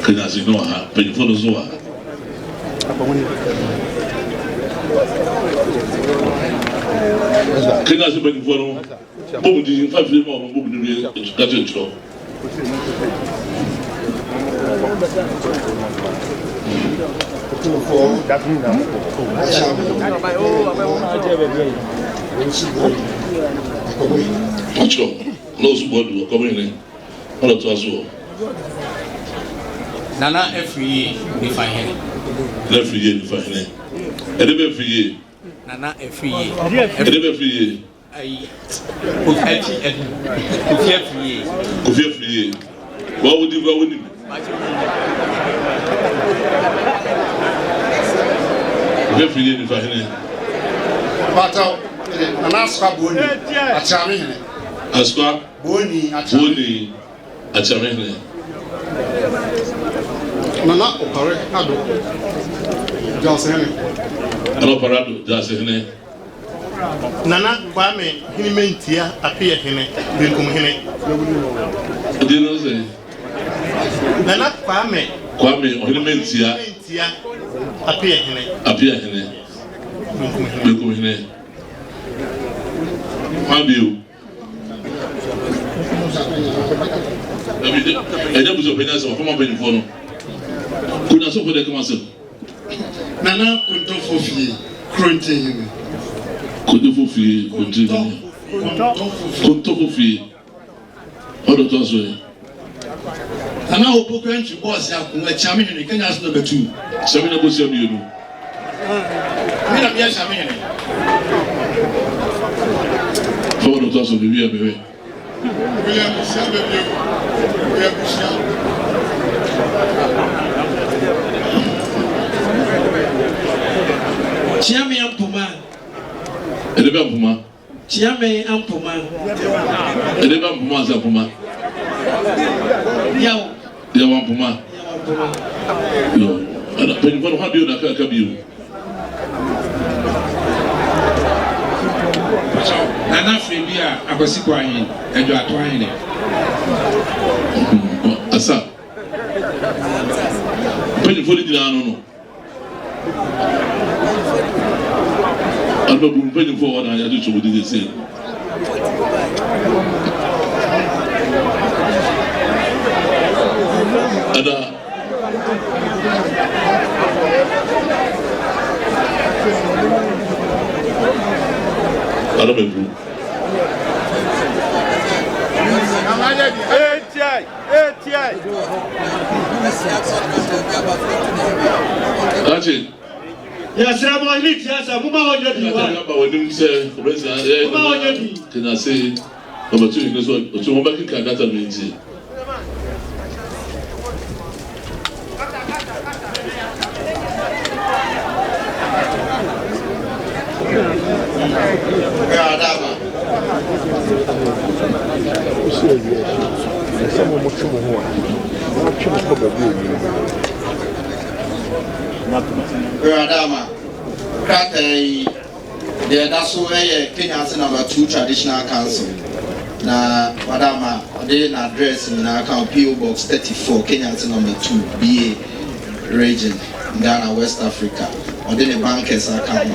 Kenyase No penifo no zo Kenyase penifo no bobu di fa fie ma bobu ni ka tentro Ocho no su bodu ko ni ala to aso Nana every define hene. Every year define hene. Every year. Nana every year. Every year. I every year. Every year. What would you go with him? Every year define hene. But Nana Swaboni, a charming. Aswa Boni, a charming. Nana Oparado Johnson. Hello, Parado, Johnson. Nana Kwame Himentia appear hene, Bilkum hene. Did not say Nana Kwame or Himentia appear hene. Bilkum hene. How do you? I don't was open as a former penny. Could I suffer the council? Nana could do for fee, crunchy. Could do for fee, could do for fee. All the toss way. And now, Pokanchi was a charming and Kenya's number 2. Samina was your view. Yes, I mean. For the toss of the real baby. Chiame Ampuma. Edeba Puma. Chiame Ampuma. Edeba Puma Zapuma. Yaw. Yaw Puma. No. And when you want to do that, can be. Nana Frebia, I was crying, and you are trying. Asa. When you fully down, I'm not paying forward. I just what did they say? And I don't know. That's it. Yes, I'm on it. Yes, I'm on it. Can I say, number 2 is what you want back in Canada means? Adama, that's why Kenyase No2 Traditional Council. Na Adama, they address in our account PO Box 34, Kenyase No2 BA region, Ghana, West Africa. On the bankers account.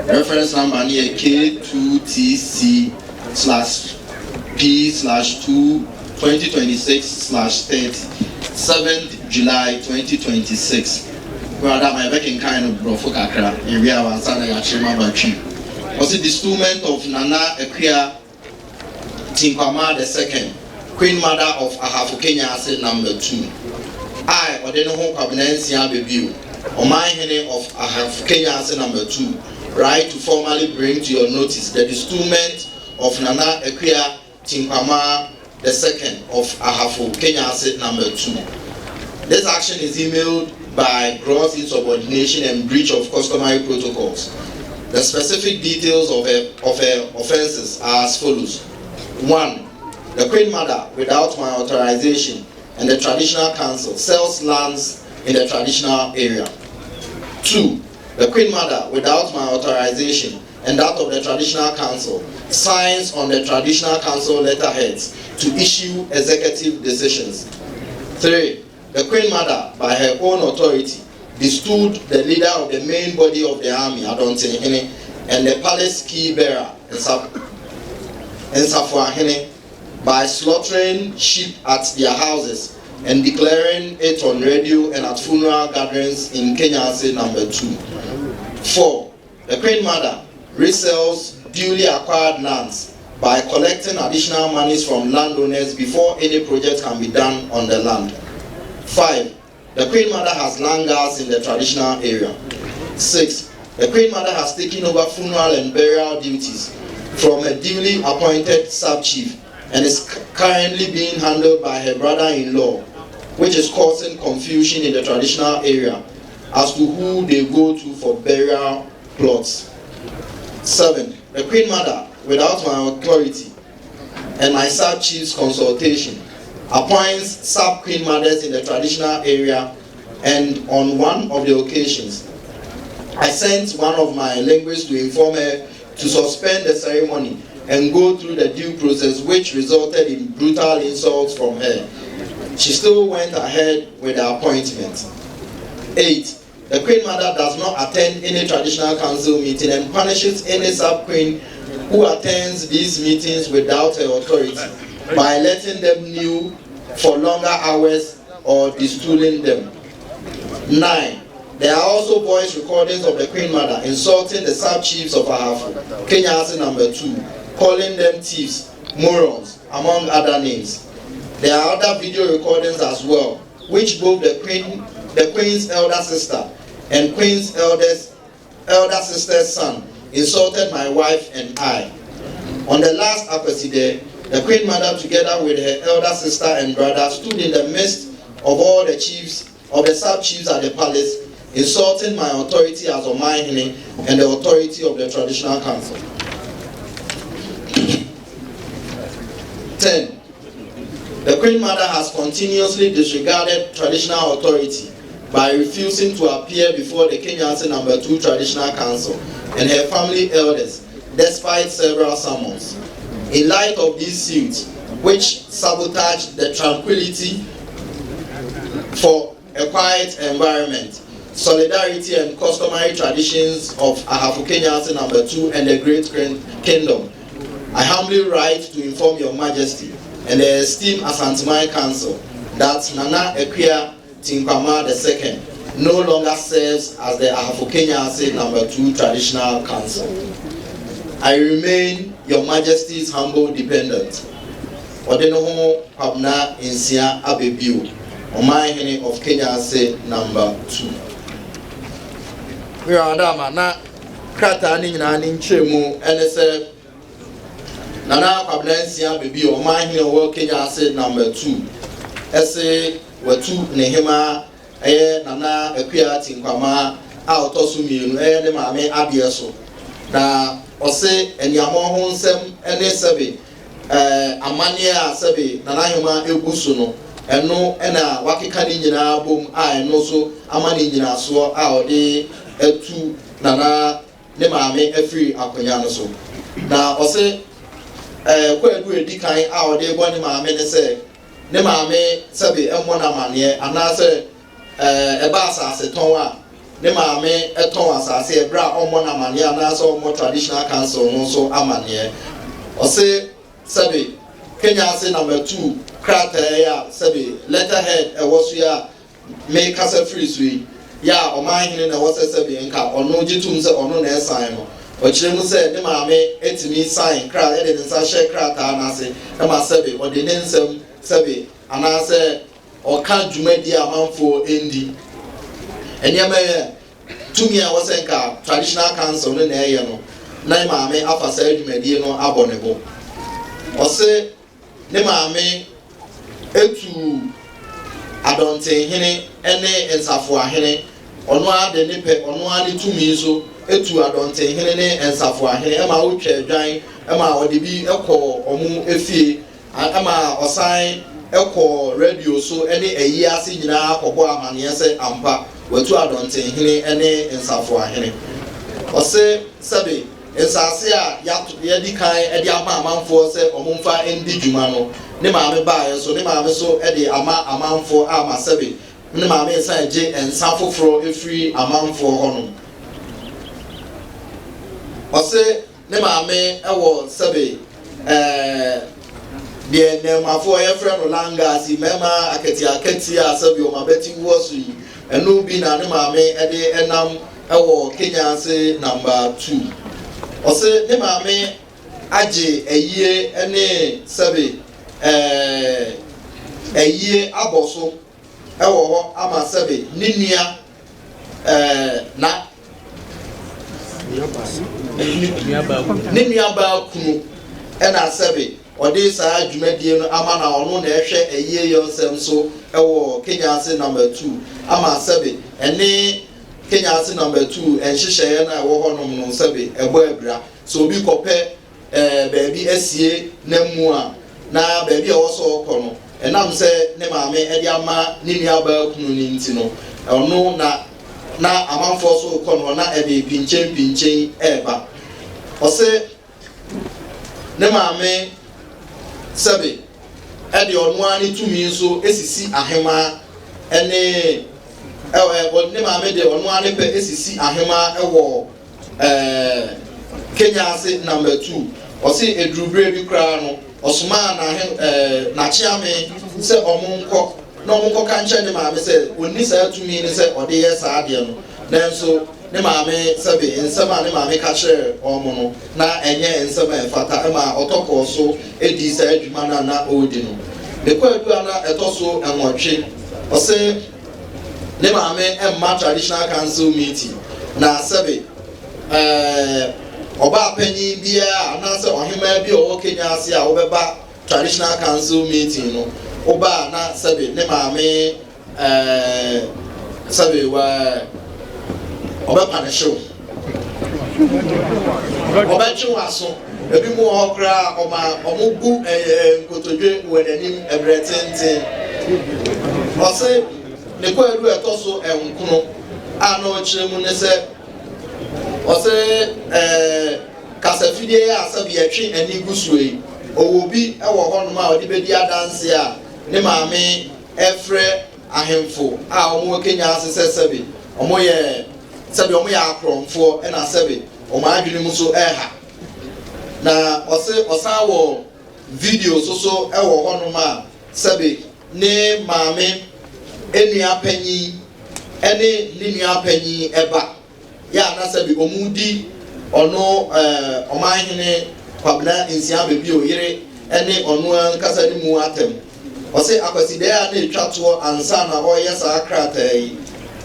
Reference number near K2TC P/2/2026/30, 7th July 2026. Brother, my baking kind of brofo kakra, area wansana yachima batri. Also, the bestowment of Nana Kwabena II, Queen Mother of Ahafo Kenyase No2. I, Nana Kwabena Nsia Oman, hene of Ahafo Kenyase No2, write to formally bring to your notice the bestowment of Nana Kwabena II of Ahafo Kenyase No2. This action is emailed by gross insubordination and breach of customary protocols. The specific details of her offenses are as follows. 1. The Queen Mother, without my authorization and the Traditional Council, sells lands in the traditional area. 2. The Queen Mother, without my authorization and that of the Traditional Council, signs on the Traditional Council letterheads to issue executive decisions. 3. The Queen Mother, by her own authority, bestowed the leader of the main body of the army, Asantehene, and the palace key bearer, Asantehene, by slaughtering sheep at their houses and declaring it on radio and at funeral gatherings in Kenyase No2. 4. The Queen Mother resells duly acquired lands by collecting additional monies from landowners before any project can be done on the land. 5. The Queen Mother has land guards in the traditional area. 6. The Queen Mother has taken over funeral and burial duties from a duly appointed sub-chief and is currently being handled by her brother-in-law, which is causing confusion in the traditional area as to who they go to for burial plots. 7. The Queen Mother, without my authority and my sub-chief's consultation, appoints sub-queen mothers in the traditional area, and on one of the occasions, I sent one of my linguists to inform her to suspend the ceremony and go through the due process, which resulted in brutal insults from her. She still went ahead with the appointment. 8. The Queen Mother does not attend any traditional council meeting and punishes any sub-queen who attends these meetings without her authority by letting them kneel for longer hours or destooling them. 9. There are also voice recordings of the Queen Mother insulting the sub-chiefs of Ahafo Kenyase No2, calling them thieves, morons, among other names. There are other video recordings as well, which both the Queen's elder sister and Queen's elder sister's son insulted my wife and I. On the last Akweside, the Queen Mother, together with her elder sister and brother, stood in the midst of all the chiefs, of the sub-chiefs at the palace, insulting my authority as Hene and the authority of the Traditional Council. 10. The Queen Mother has continuously disregarded traditional authority by refusing to appear before the Kenyase No2 Traditional Council and her family elders, despite several summons. In light of these suits, which sabotaged the tranquility for a quiet environment, solidarity and customary traditions of Ahafo Kenyase No2 and the Great Kingdom, I humbly write to inform Your Majesty and the esteemed Asantehene Council that Nana Kwabena Nsia II no longer serves as the Ahafo Kenyase No2 Traditional Council. I remain Your Majesty's humble dependent, Nana Kwabena Nsia Oman, hene of Kenyase No2. We are na krata ni nyina ni nkyeremu ene se Nana Kwabena Nsia Oman, hene of Kenyase No2 ese watu nehema Nana Kwabena a otoso mienu ne maame abie so na ose eniamo ho nsem ene sebe amane a sebe Nana hema egusu no eno ena wakeka ni nyina bom a eno so amane nyina so a ode etu Nana ne maame afiri akonya no so na ose kwadu edikan a ode bo ne maame ne se ne maame sebe emo na mane anase eba asase ton a ne maame eton asase ebra omo na mane anase omo Traditional Council no so amane ose Sabi Kenyase No2 krataa sabi letterhead was ya make us a free sweet ya Oman na was sabi nka ono gitum se ono na sign no o kire mu se ne maame etimi sign kra e de nsa share krataa na se e ma sabi o de ne nsam sabi ana se o ka dwumadi amanfo endi enyama ye tumi a was nka traditional council no na eye no na maame afasa dwumadi no abonebo o se ne maame etu Asantehene ene ensafo ahene ono ade ne pe ono ade tumi so etu Asantehene ne ensafo ahene e ma wotwa adwan e ma ode bi ekọ omu efie e ma osan ekọ radio so ene ayi ase nyina akọbọ amane se ampa watu Asantehene ene ensafo ahene ose sabe ensase a ya di kan e di ama amanfo se omumfa endi djuma no ne maame baaye so ne maame so e di ama amanfo ama sabe ne maame ensa je ensa foforo efiri amanfo hono ose ne maame e wo sabe de ne mafo ye frɛ no langa si mema akati a sabe o mabeti wo so yi eno bi na ne maame e de enam e wo Kenyase No2 ose ne maame aje eyie ene sabe eyie aboso ewo ho ama sabe ninia na ninia ba kunu ena sabe ode saa adwumadie no ama na ono na ehwe eyie yonsem so ewo Kenyase No2 ama sabe ene Kenyase No2 enhyehyɛ na ɛwɔ hɔ nom no sabe ɛbɔ abira so obi kɔpɛ baabi asie na mu a na baabi a wɔsɔ kɔ no ɛnam sɛ ne maame ɛde ama ne nua baa kunu ne nti no ɔno na amanfo so kɔ no na ɛde pinchen ɛba ɔsɛ ne maame sabe ɛde ɔno ani tumi so esisi ahema ɛne ne maame de ono ane pe esisi ahema ewo Kenyase No2 osi edrubre bi kra no osuma na chiame se omunko na omunko ka nche ne maame se onni sa atumi ne se ode ye sa ade no nanso ne maame sabe nsema ne maame ka kire omo no na enye nsema efata ma otoko so edi sa adwuma na odi no ne kwa adu ana etoso enwotwe ose ne maame emma traditional council meeting na sabe oba panyin bia anase ohema bi o Kenyase a obeba traditional council meeting no oba na sabe ne maame sabe wa oba panisho oba chiwaso ebi mu okra omugu nkotodwe wedanim ebretenten ose ne kwa edu etoso enkuno ano chire mu ne se ose kasafidie ya asabi atwe ani gusue owobi ewo hono ma odi bedi adanse a ne maame efre ahemfo a omo Kenyase sesabe omo ye sabe omo ya akromfo e na sabe omo adwene mu so eha na ose osawo video so ewo hono ma sabe ne maame eni apanyi ene nini apanyi eba ya na sabi omudi ono Omahene Kwabena Nsia bebi oyire ene ono nkasa ni mu atem ose akwaside ya na etwato ansa na oye sa akrata yi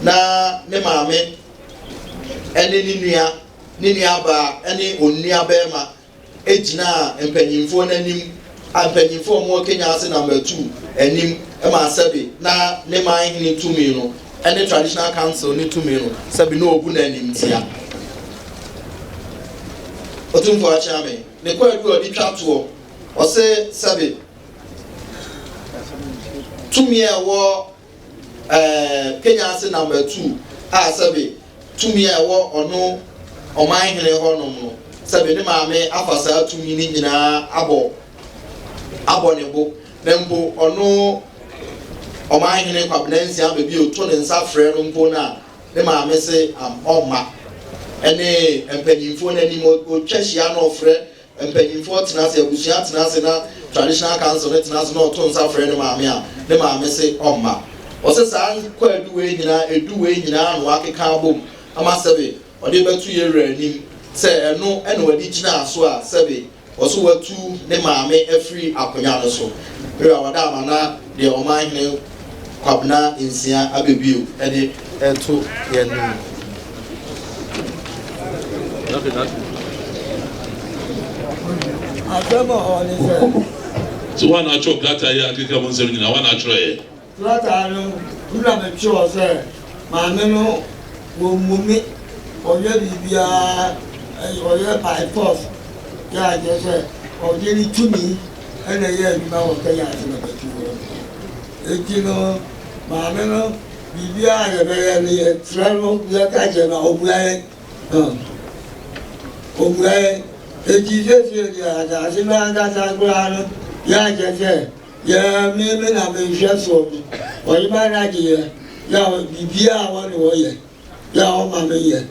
na ne maame ene nini aba ene onni abema ejina empanyimfo nanim ampanyimfo mo Kenyase No2 enim ema sabi na ne Mahene tumi no ene traditional council ni tumi no sabi no ogu na anim tia Otumfuo achame ne kwa adu odi twato o se sabi tumi ewo Kenyase No2 a sabi tumi ewo ono Omahene honom no sabi ne maame afasa tumi ni nyina abo ne bo nembo ono Omahene Kwabena Nsia bebi oto ne nsa frɛ no mpo na ne maame se oma ene empanyimfo na ni mo twahia no frɛ mpanyinfo tena ase abusua tena ase na traditional council ne tena ase na oto nsa frɛ ne maame a ne maame se ɔmma ɔse saa kwa eduwe nyina no akeka abom ama sɛbe ɔde bɛtu yɛ wura anim sɛ ɛno ɛna wɔde gyina so a sɛbe ɔso watu ne maame afiri akonya no so wura wada ama na deɛ ɔman hene Kwabena Nsia abebio ɛde ɛto yɛ nim. So one natural glata here, I think I'm saying now one natural. Glata no, you have a choice, sir. Mamma will move or your bibia or your by force. Yeah, yes, sir. Or nearly to me, and a year now of the yard. You know, Mamma, bibia, a very travel, like I can obey. Obey. Jesus, yeah, as a man that I grant, yeah, yes, yeah, maybe I'm a chef for me. Or you might not hear, yeah, be one way, yeah, mamma, yeah,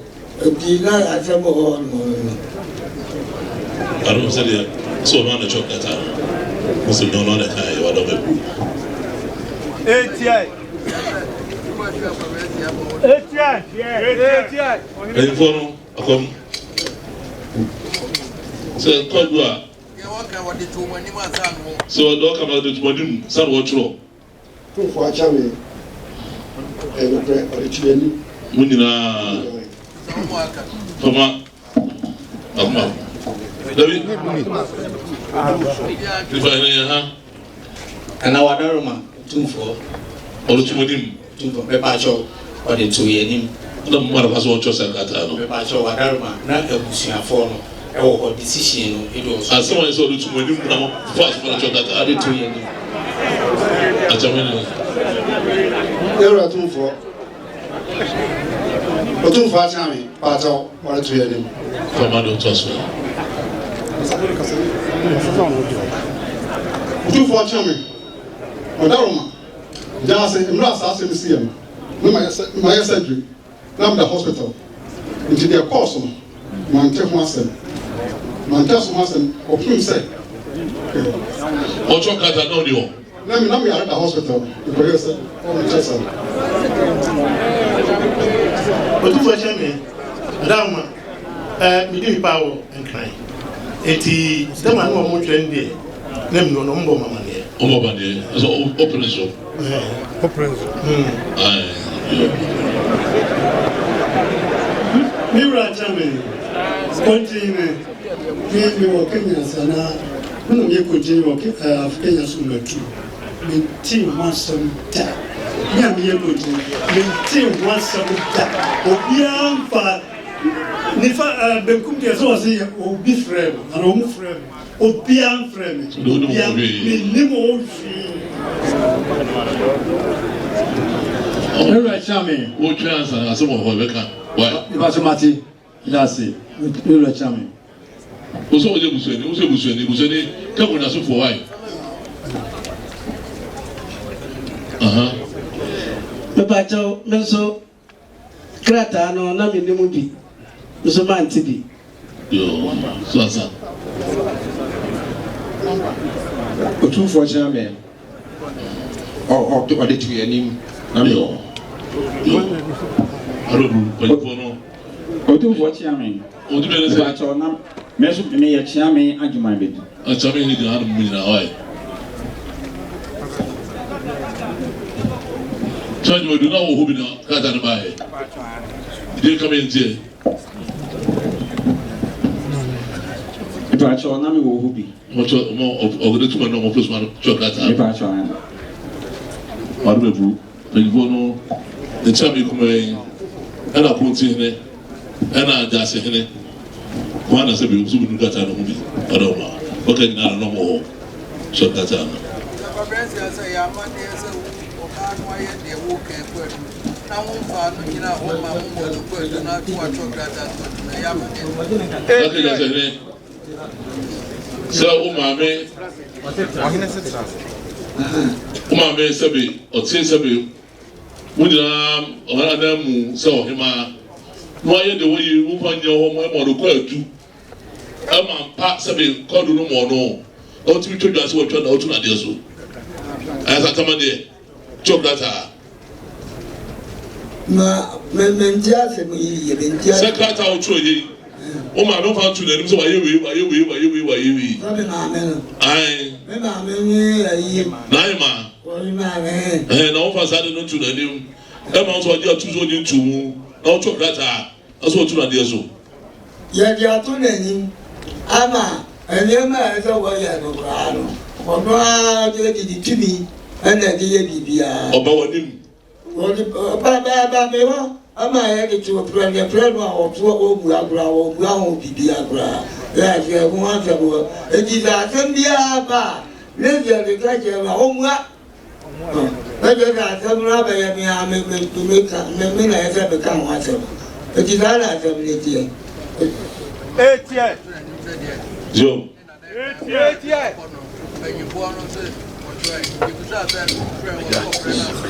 do not at some more. I don't say it. So, man, the chocolate. Must have known that I don't know. So, Kodwa. So, don't come out to Modim, San Watro. Two for a champion. And the Chilean. Munina. Toma. Amma. David. If I know, And our Daruma, Otumfuo, or to Modim, Tumfo, Pepacho, or the 2 year. No matter what's what you're saying, Pepacho, Daruma, not a Busia form. Or decision, it was as someone saw the 2 million now, first for that added 2 years. There are 2 for Otumfuo Chami, Pato, or 2 years. Commando Tosma. Otumfuo Chami, Madaroma, Jase, Mras, Museum, my surgery, now the hospital, into their course, Monte Mantas Mason, or Prim said, What's your cat? I know you. Let me at the hospital, the professor, or the Chester. But you watch me, Madame, me power and crying. 80, the man who won't train there. Name no number, Mamma. As open shop. Mira Germany, continue. We were Kenyans and when we continue Ahafo Kenyase No2. The team wants some time. We are here the team wants some time. Obiang for Nifa Benkum is also Obi frame and Omu frame. Obiang frame. Obiang minimum free. All right, Chami. Who chance and some of Rebecca? Why? Basmati, that's it. All right, Chami. Who's all the Buseni? Who's the Buseni? Buseni, come with us for why? Papacho, Meso, Krata, no, Nami Nimubi, Musuman Tibi. Yo, Swasa. Otumfuo Chami. Or the 2 year name. I don't know. Otumfuo Chami. Otumfuo Chami. Meso me ya Chami ajuma be. Chami ni ga mu na why. Chami do na wo hobi na ka ta na bae. Dey come in here. Papacho na me wo hobi. Mo ogede tuma no mo plus man chokata. Papacho ana. Maru bebu. Penfono the Chami come ana Asantehene ana Asantehene. One as a bit of Gata no movie. I don't know. Okay, now no more. So that's it. So, Umame Sabi, or Tin Sabi, Wunam, so him. Why the way you move on your home or the quail too? pa sabe kodu no mo no o ti twa so twa na o tu na de so asa tamade chocolate na mentia se mo yi mentia secretary o tro yi o ma no fa tu na nim so wa yewe sabe na amen ai me na amen yi na ma o yi na amen na o fa sa de no tu na nim e ma so je tu so ni tu mu na o chocolate aso tu na de so ya dia to na ni ama ene ma e so wo ya no bra no odo a je di tumi ene de ye bibia oba wanim ba me wa ama ya ke tu pro no o tu o bu agura o bu ahun bibia agura ya je ho an se bo e di za sem bia ba le je de ka je ma o mu a na je ka sem na ba ya mi a me na ya se be ka ho a se e di za na se me ti Etie. Joe. Etie.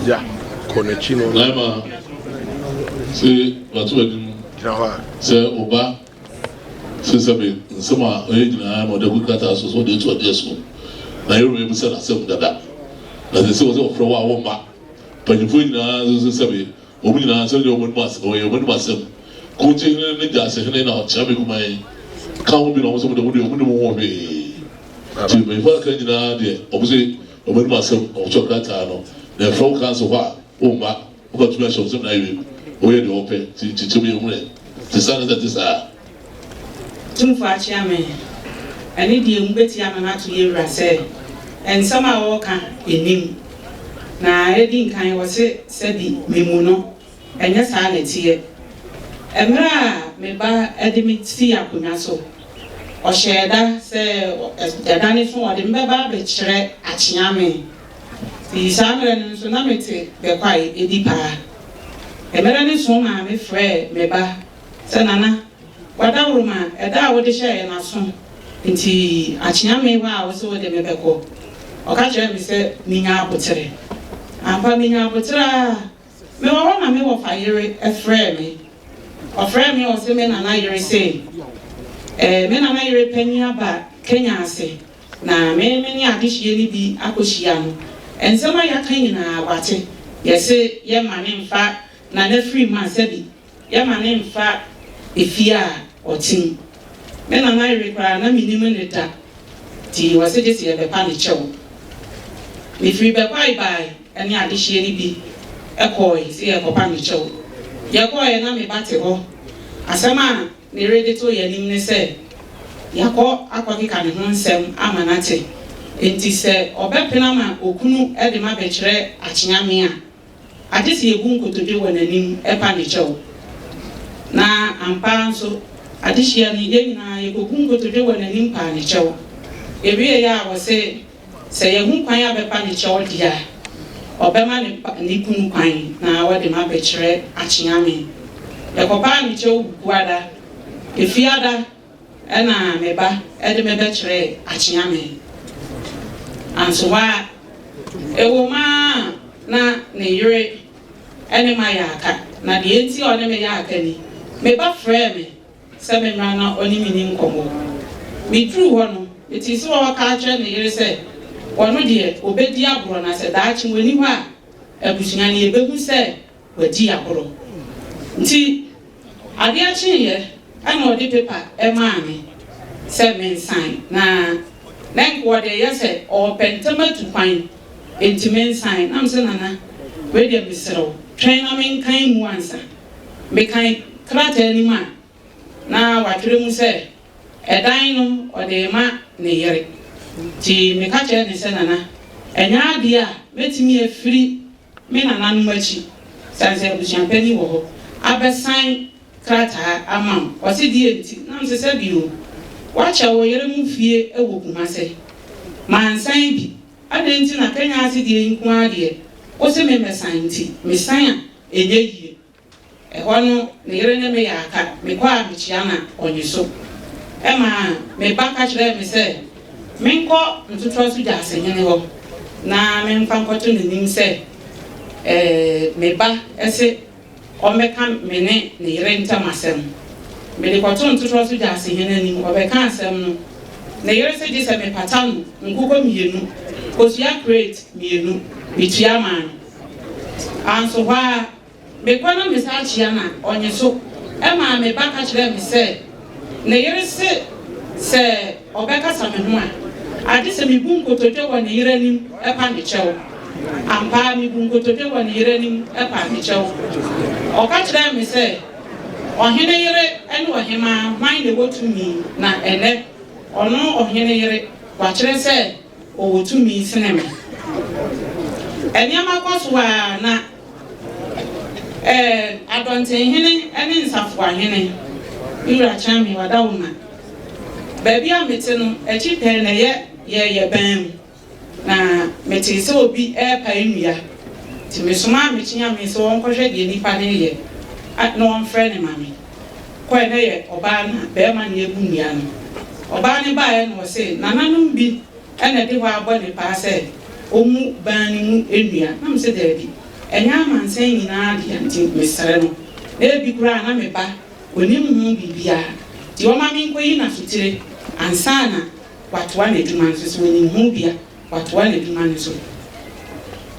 Ja. Konechino. Lama. Se watu wedim. Se oba. Se sabe nsema oyina ma de kukata so de to de so. Na yero me busa na sem dada. Na se so ofro wa wo ma. Panyifo nyina so sabe obi nyina so de omo mas o ye omo masem. Kuti ne jase hene na chabe kumai ka ho bi na so de mo ho be ti me fa ka nyina de obuse omo ma so o chocolate no na from council wa o ma o ba tuma so na iwe o ye de ope ti me umre ti sana da ti sa Otumfuo achiame ani die mbeti ama na to ye rase en sama wo ka enim na edi nkan wo se bi memu no enya sa na tie emra me ba edimiti akonya so o sheda se dadane so o de mbeba be kire achiame ti samre no so na mete be kwai edi pa emra ne so ma me frɛ me ba se nana wada uruma eda wo de hye na so nti achiame wa wo so de me be ko o ka kire me se minya abotere ampa minya abotere me wa na me wo fayere efrɛ me ofrɛ me o se me Nana yere se me Nana yere panya ba Kenyase na me ni adihie ni bi akohia no ensema ya kan nyina wate yese ye mane mfa na na free man se bi ye mane mfa efia otin me Nana yere kra na minim ne da ti wase je se ye be pa ne chew me free be bye bye eni adihie ni bi ekoi se ye ko pa ne chew yakọ ye na me bate ho asema ne ready to ye nim ne se yakọ akọkika ne ho nsem amanate enti se obepena ma okunu e de ma be kire achiame a ade se egu nkotodwe wananim e pa ne chew na ampa nso ade hia ne ye nyina ye gogu nkotodwe wananim pa ne chew ewie ya wo se ye hu kwan ya be pa ne chew dia obema ne kunu kwan na wade ma be kire achiame ekopa ni chew buada efiada ena meba ede me be kire achiame anso wa ewoma na ne yire ene ma ya aka na de enti one me ya aka ni meba frɛ me se me na oni mini nkomo me tru ho no eti so wa ka kire ne yire se wono de obedi aboro na se daachi wani ho a abusunya ne ebehu se wadi aboro nti ade achi ye ana odi paper e ma me se men sign na nko de yese o pentama tu kwan enti men sign am se nana we de bisero twen na men kan mu ansa me kan krata ni ma na watwere mu se edan no o de ma ne yere ti me ka che ne se nana enya ade a metimi afiri me Nana no machi sanse abusuampani wo ho abesan krata amam o se die enti na mse se bio wacha wo yere mu fie ewo kumase mansan bi adenti na Kenyase die nku ade o se me mesan enti mesan a enye yie e ho no ne yere ne me ya aka me kwa abichia na onyiso e ma me baka kire me se menko ntutro su ja asenye ho na me mfa nkoto ne nim se meba ese omeka mene ne yere ntamasem me de kwato ntotro so ja Asantehene nim obeka asem no na yere se je se me patano nkoko mienu osua crate mienu bitua man anso wa me kwana me sa chia na onye so e ma me baka kire me se na yere se obeka sa me ho a ade se me bu nkotodwe wa ne yere nim e pa ne chewo ampa me bu nkotodwe wa ne yere nim e pa ne chewo o ka kire me se ohene yere ene ohema man ne wotumi na ene ono ohene yere wa kire se o wotumi sinema eniama koswa na Asantehene ene nsafo ahene ira chami wadawuna baby a mete no echi pe na ye ban na mete se obi e pa enua ti mesoma mechinya me so won kohwe de nipa ne ye no on friend ne mami ko na ye oba na be ma ne ebu nua no oba ne ba ye no se nananum bi ene de wa abo ne pa se omu ban ni mu enua na me se de bi enya mansen nyina de anti mesere no e bi kura na me ba oni mu bibia ti o ma mi nkoyi na sutire ansana watu wane duma nso woni hu bia watu wane duma nso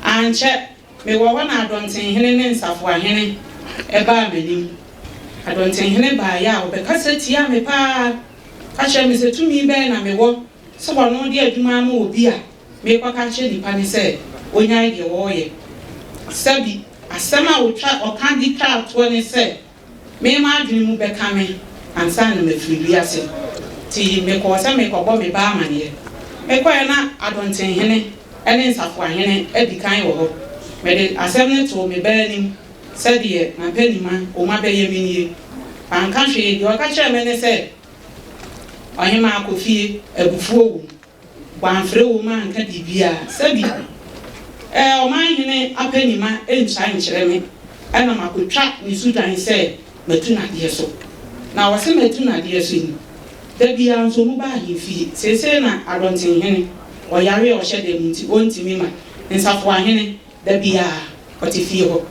anche me wo wana Asantehene ne nsafo ahene e ba amanim Asantehene ba ya obekasa tia me pa ka che me se tumi be na me wo so wono de aduma ma obi a me kwa ka che nipa ne se onyai de wo ye sabi asema otwa okan di twa to ne se me ma adwene mu beka me ansana me firi ase ti me ko se me ko bo me ba amane me ko na Asantehene ene nsafo ahene edikan wo ho me de asem ne to me ba nim se de na panima o ma be yemini anka hwe de o ka kire me ne se ohima akofie abufuo wo gwanfre wo ma anka bibia sabi o ma hene apanima encha nkire me ana makotwa ni sudan se matuna de so na wase matuna de so ni da bia nso mu ba hifi sese na Asantehene o yare o hye de munti ontimi ma nsafo ahene da bia otifie ho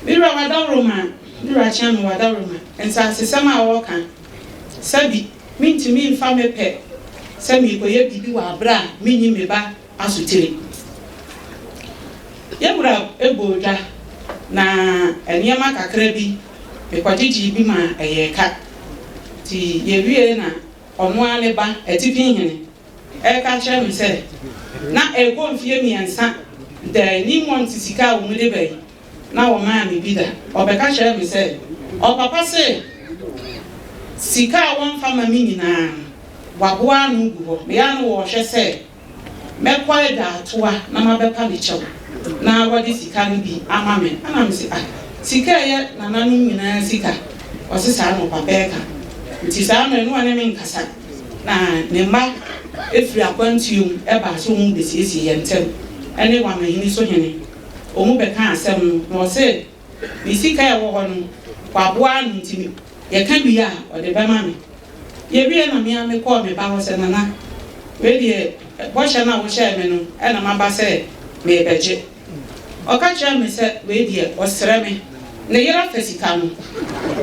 bira wadawroma bira chiam wadawroma ensa sesama wo kan sabi mintimi mfa mepe sami ko ye bibi wa bra minyi me ba asutire yebura eboda na eniama kakra bi me kwagigi bi ma eyeka ti yewie na ono ane ba etifi hene e ka kire me se na ego mfie miensa de ni monti sika wo de bai na wo ma me bi da obeka kire me se o papa se sika won fa ma mi nyina waboa no gu ho me ya no wo hwe se me kwa da toa na ma be pa me chew na wadi sika no bi ama me ana me se sika ye na nanu nyina sika o se sa no papa e ka nti sa no enu ane me nkasa na ne ma efri akwantium e ba so mu besiesie yentem ene wa mahini so hene o mu be ka asem no se bi sika ye wo ho no kwaboa no ntimi ye ka bi ya o de be ma me ye bi na me ame ko me ba ho se nana we de bo hye na wo hye me no e na ma ba se me beje o ka kire me se we de o sere me ne yera fesika no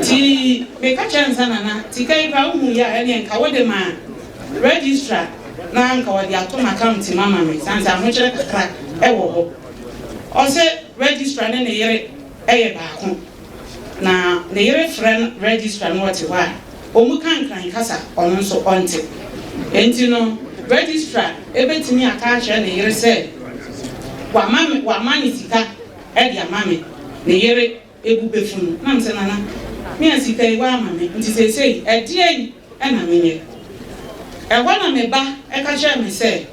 ti me ka kire nzana na ti kai ba umu ya ene nka wo de ma registrar na nka wo de atom account mama me sanza mo kire kakra e wo ho o se registrar ne yere e ba ko na ne yere friend registrar no what wa o mu kan kasa ono so onte enti no registrar ebetimi aka kire ne yere se wa mani sika e dia mame ne yere ebu befunu na mse nana me asika e wa mame nti sesei e die e na menye e wana me ba e ka kire me se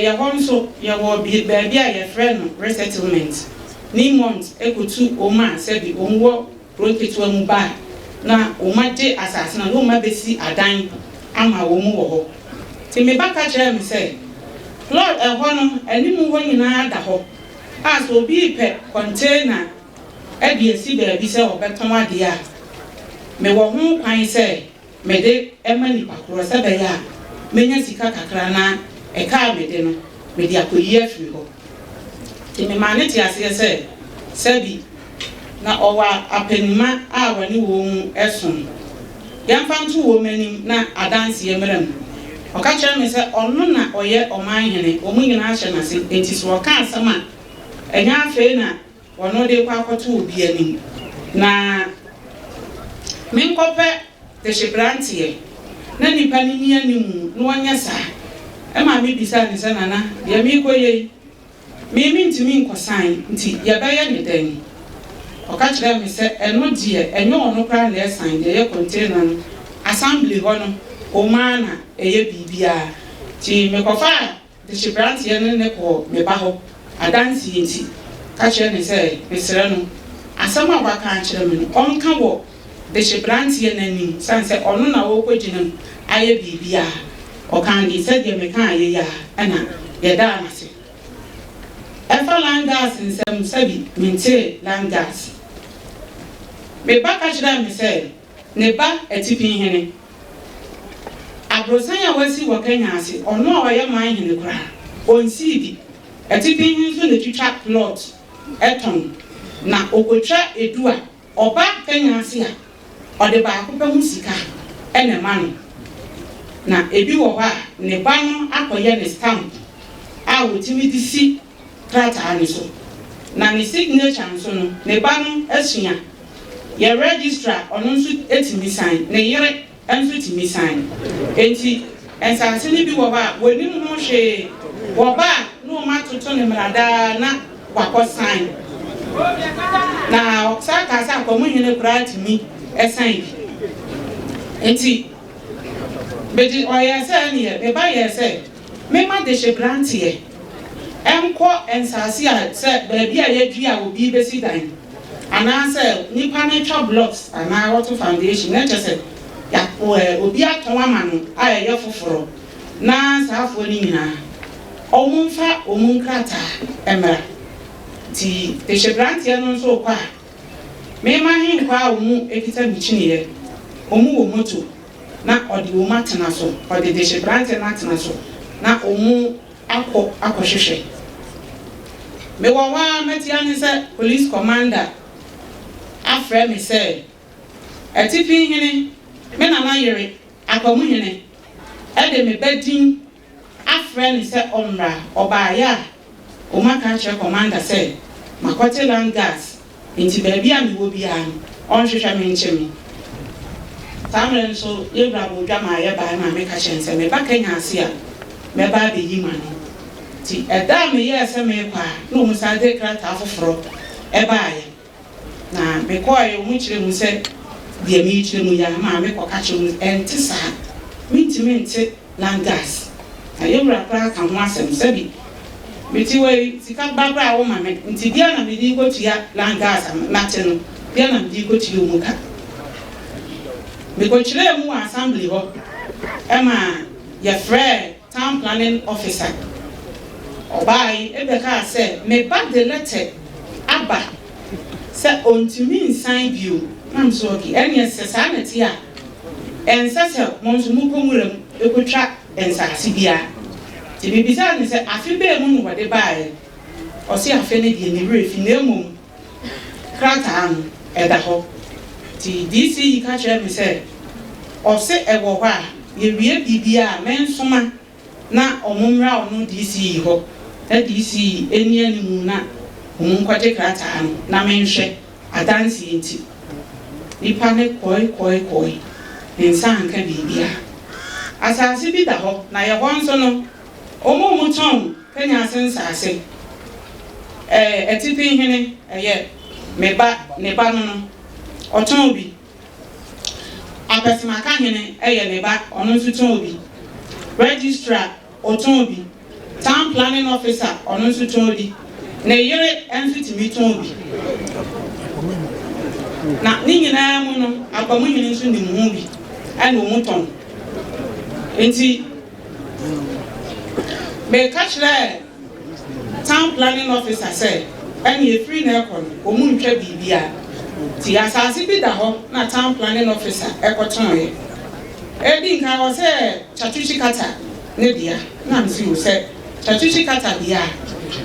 ya honso ya wo bi a ya friend resettlement ni month ekotu o ma se bi onwo roketu amu ba na o ma de asase na o ma besi adan ama wo mu wo ho ti me ba ka kire me se Lord hono animu ho nyina da ho as obi pe container e bi esi ba bi se obeton ade a me wo ho kwan se me de emani pakro se ba ya menya sika kakra na e ka me de no me de akoyi afiri ho ti me mane ti ase se bi na owa apenima a wani wo mu eson yamfa nto wo manim na adanse yemram oka kire me se ono na oye oman hene omunyina ahye na se enti so oka asama enya afi na ono de kwa akoto obi anim na menkope de shebrantie na nipa ni mi animu no onya sa e ma me bisa ni se nana de mi koye mi ntimi nkosan nti ye baye ne dan oka kire me se eno die enyo ono kra na esan de ye container no assembly ho no o mana eye bibia ti me kofa de shebrantie ne ko me ba ho adansi nti ka kire ne se mesere no asama ba ka kire me no onka wo de shebrantie nani sanse ono na wo kwagina aye bibia o kan di se de me kan aye ya ana ye da na se efa langas nsem sabi mente langas me ba ka kire me se ne ba etipi hene abrosan ya wasi wo Kenyase ono a oye man hene kura onsi bi etipi hin so ne twitwa plot eton na okotwa edua oba Kenyase a ode ba akopɛ hu sika ene ma no na ebi wo ha ne ba no akoye ne stamp a wotimi di si krata ani so na ne signature nso no ne ba no asua ye registrar ono nso etimi sign ne yere enso timi sign enti ensanse ne bi wo ha woni mu hwe wo ba no ma toto ne mrada na wakɔ sign na oksaka sa ko mu hene krata mi esan enti bedi oya se ne be ba ye se me ma de shebrantie enko ensase a se ba bia ye dua obi besi dan ana se nipa na twa blocks ana water foundation na chese ya obi aton ama no a ye foforo na saafo ni nyina omunfa omunkrata emra ti de shebrantie no so kwa me ma hin kwa omu ekita bichiniye omu wo moto na odi wo matena so odi de shebrantie na tena so na omu akohwehwe me wa metia ni se police commander afre me se etipi hene me na na yere akwamu hene e de me bedin afre ni se omra obaaya o maka che commander se makote langas inti baby ami wo bia on hwehwe me nchemi tamren so yebra bo dwama ye ba na me ka chense me ba Kenyase a me ba be yi mano ti eda me ye se me kwa no musa de krata afoforo e ba ye na me ko ayo mu kire mu se de mi kire mu ya ma me ko ka kire mu enti sa minti langas ayebra pra ka ho asem se bi meti we sika babra wo ma me nti dia na me di ko tua langas na te no dia na me di ko tua mu ka me ko kire mu assembly ho e ma ye frɛ town planning officer obai e be ka say me back the letter aba say ontimi nsan bio nam so oki ene sesa na ti a ensese mo nso mu komuram e ko twa ensase bia ti bibisa ne say afi be mu no wode bae o se afi ne die ne refi na emum krata an e da ho ti DC ka kire me say o se e wo hɔ a ye wie bibia mensoma na omumra onu DC ho DC eni animu na omunkwaje krata an na menhwe adansi enti nipa ne koi nsan ka bibia asase bi da ho na ye ho nso no omumuton Kenyase nsase etipi hene eye meba ne ba no oton obi apesima ka hene eye ne ba ono nso ton obi registrar oton obi town planning officer ono nso ton obi na yere enso timi ton obi na ni nyina mu no abamu nyina nso ni mu bi ana omuton enti me catch there town planning officer say any free na ekon omu ntwa bibia ti asase bi da ho na town planning officer ekoton ye edi nka wo say chatuchi kata ne dia na msi wo say chatuchi kata dia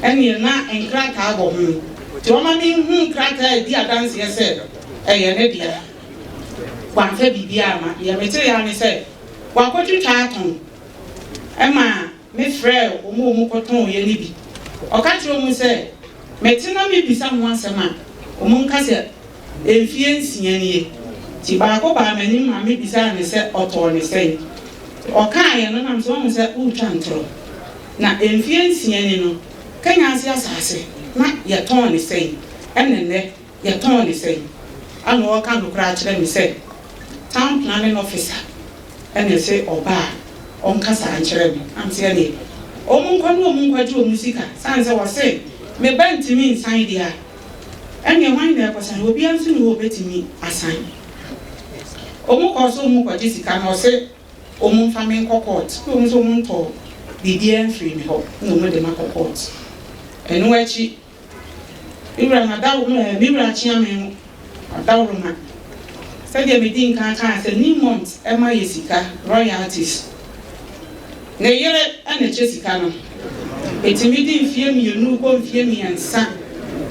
eni na enkrata abo hu ti o ma mi hu krata di adanse ye se eye ne dia kwa fa bibia ma ye mete ya ne se kwa kwotwitwa aton ema me frɛ omo kɔtɔn ye ni bi ɔka kyerɛ mu sɛ mete na me bisa mo asɛm a omo nka sɛ emfie nsia nie ti ba ko ba mani ma me bisa ne sɛ ɔtɔ ne sɛ ɔka ye no nam so mo sɛ utwa ntro na emfie nsia ni no Kenya ase asase na ye tɔn ne sɛ ɛnenne ye tɔn ne sɛ ana ɔka no kra kyerɛ me sɛ town planning officer ɛne sɛ ɔba onkasa ankyerɛ me am sɛ ne omunkwaji omusika sanse wose me bantimi nsan dia ene wan na ekosan obi anso ne obetimi asan omukɔso omukwaji sika na ose omumfa me court omso omunto bibia free me ho na omode ma court enu achi ibra na dawo me ibra chia me dawo ma sɛ dia me din kan sɛ ni months ema yesika royalties na yere ana chesika no etimi di mfie mienu ko mfie miensa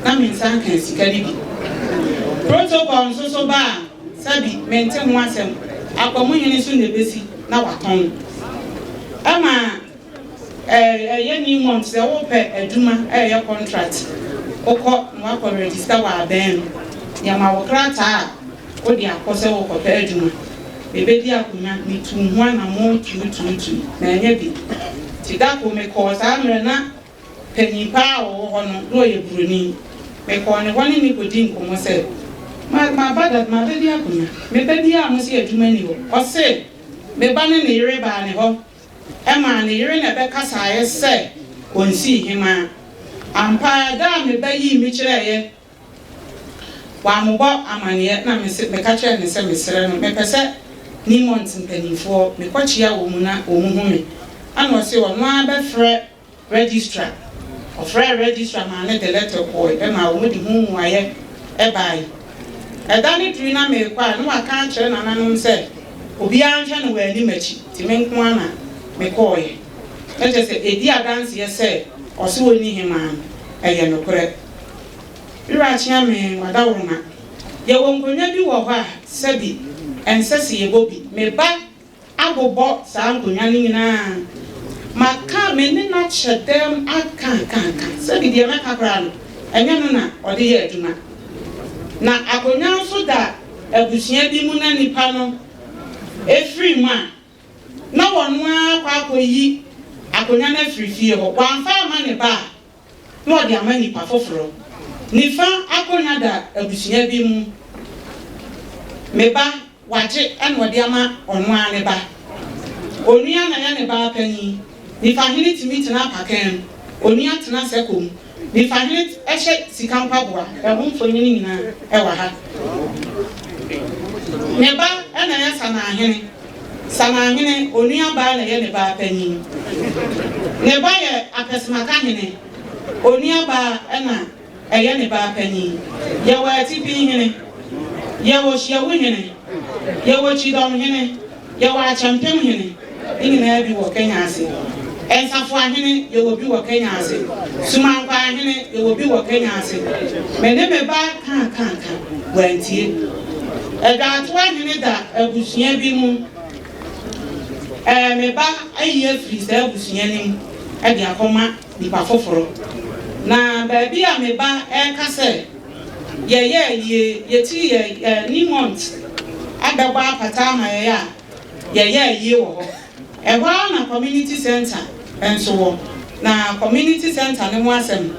na mensa kan sika ni bi protocol so ba sabi mente ho asem akwamunyene so na besi na waton ama ye ni months e wo pe aduma ye contract okọ no akọ register wa ben ya ma wo krata o di akose wo ko pe aduma bebe di akunya mitu ho na mo tutu na enye bi ti da ko me ko sa mre na panipa wo ho no ye buroni me ko ne woni ni ko di nkomo se ma bada ma be di akunya me be di a mo se aduma ni ho o se me ba ne yire ba ne ho e ma ne yire na be kasa ye se onsi hima ampa da me ba yi mi kire ye wa mo bo amane na me se me ka kire ne se me sere no me pese ni months mpanifo me kwachia wo mu na wo mu home ana se wo no abefre registrar of registrar ma na the letter boy e ma wo di hu aye e bai e dani tiri na me kwa no aka kire na nanom se obi anhwe no wani machi ti me nko ana me koye e je se edi adanse ye se o se woni hima e ye no kore ira chia me wadawroma ye wo nkonya bi wo ho a sabi ensesi ye bobi me ba agobo sa nkonya ni nyina maka me ne na chedem aka sabi de maka kra no enye no na ode ye aduma na akonya so da abusia bi mu na nipa no efri ma na wonu akwa akoyi akonya na efri fie ho wanfa ma ne ba na ode ama nipa foforo nifa akonya da abusia bi mu me ba waje an wadi ama onu ane ba onua na ya ne ba pani ni fa hini timi tena pakem onua tena sekom ni fa hini ehye sika mpaboa e ho mfonyi nyina e wa ha ne ba ana ya sana hene onua ba na ya ne ba pani ne ba ye apesemaka hene onua ba ana ya ne ba pani ya wa tipi hene ya wo hia wo hene ya wo chidom hene ya wa champem hene ina na bi wo Kenya ase ensafo ahene ya wo bi wo Kenya ase sumankwa ahene ya wo bi wo Kenya ase me ne me ba kan wantie da to ahene da abusua bi mu me ba ayi afri sa abusua nim e de akoma di pa foforo na ba bi a me ba e ka se ye ti ni month adagba apata ma ye wo ho e ho na community center enso wo na community center ne mo asem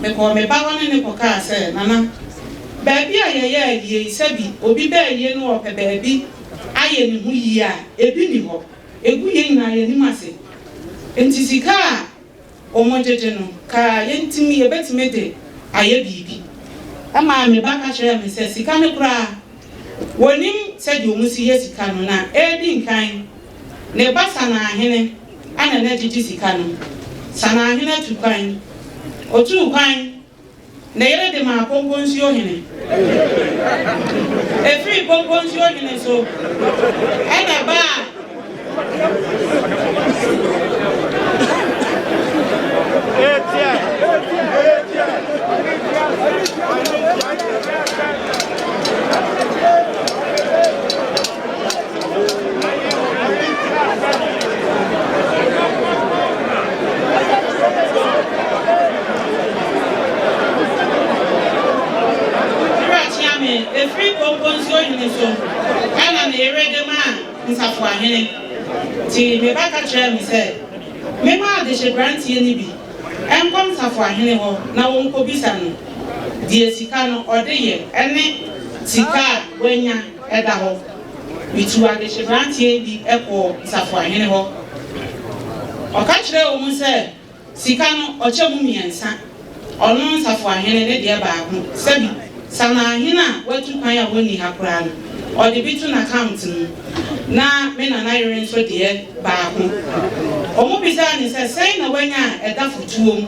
me ko me ba ho ne ko ka se nana ba bi a ye sabi obi ba ye no ope ba bi aye ne hu yi a ebi ni ho egu ye na ye ni mase entisika o mo jeje no ka ye ntimi ye betime de aye bibi ama me ba ka kire me se sika ne kura wonim se di omusi ye sika no na edi nkan ne ba sana ahene ana na jiji sika no sana ahene tu kan otu kan na yere de ma pongonsi ohene e free pongonsi ohene so ana ba etia hene ti me ba ka kyerɛ me sɛ me ma de hye brantie ni bi enkom safo ahene ho na won ko bisa no die sika no ode ye ene sika wanya eda ho bitu ade hye brantie bi ekɔ safo ahene ho ɔka kyerɛ wo mu sɛ sika no ɔkyɛ mu miensa ɔno safo ahene ne de ba ho sabi sana ahene a watu kwan a woni hakora no ɔde bitu na account no na me na na yere nso de ba ho ɔmo bisa ne sɛ sɛn na wanya ɛda futuo mu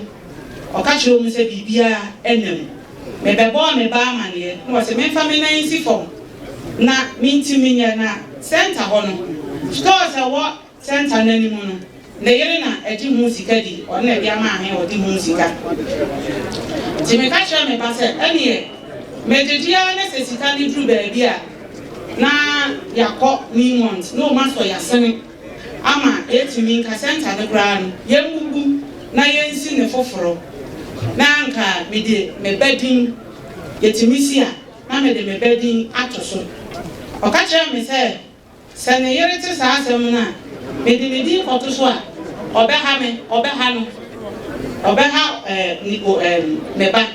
ɔka kyerɛ mu sɛ bibia enam me bɛbɔ me ba amane no wɔ sɛ me fa me na nsi fom na mintimi nya na center hɔ no stores ɛwɔ center n'anim no na yere na ɛdi hu sika di ɔna ɛdi ama ahe ɔdi hu sika ti me ka kyerɛ me ba sɛ ɛne me dedia na sɛ sika ni duru baabi a na yakɔ ni month no ma so yasene ama etimi nka center ne kra no yembubu na yensi ne foforo na nka me de me bedin yetimi si a na me de me bedin atoso ɔka kyerɛ me sɛ ne yere te saa asɛm na me de me din kɔto so a ɔbɛha me ɔbɛha no ɔbɛha me ba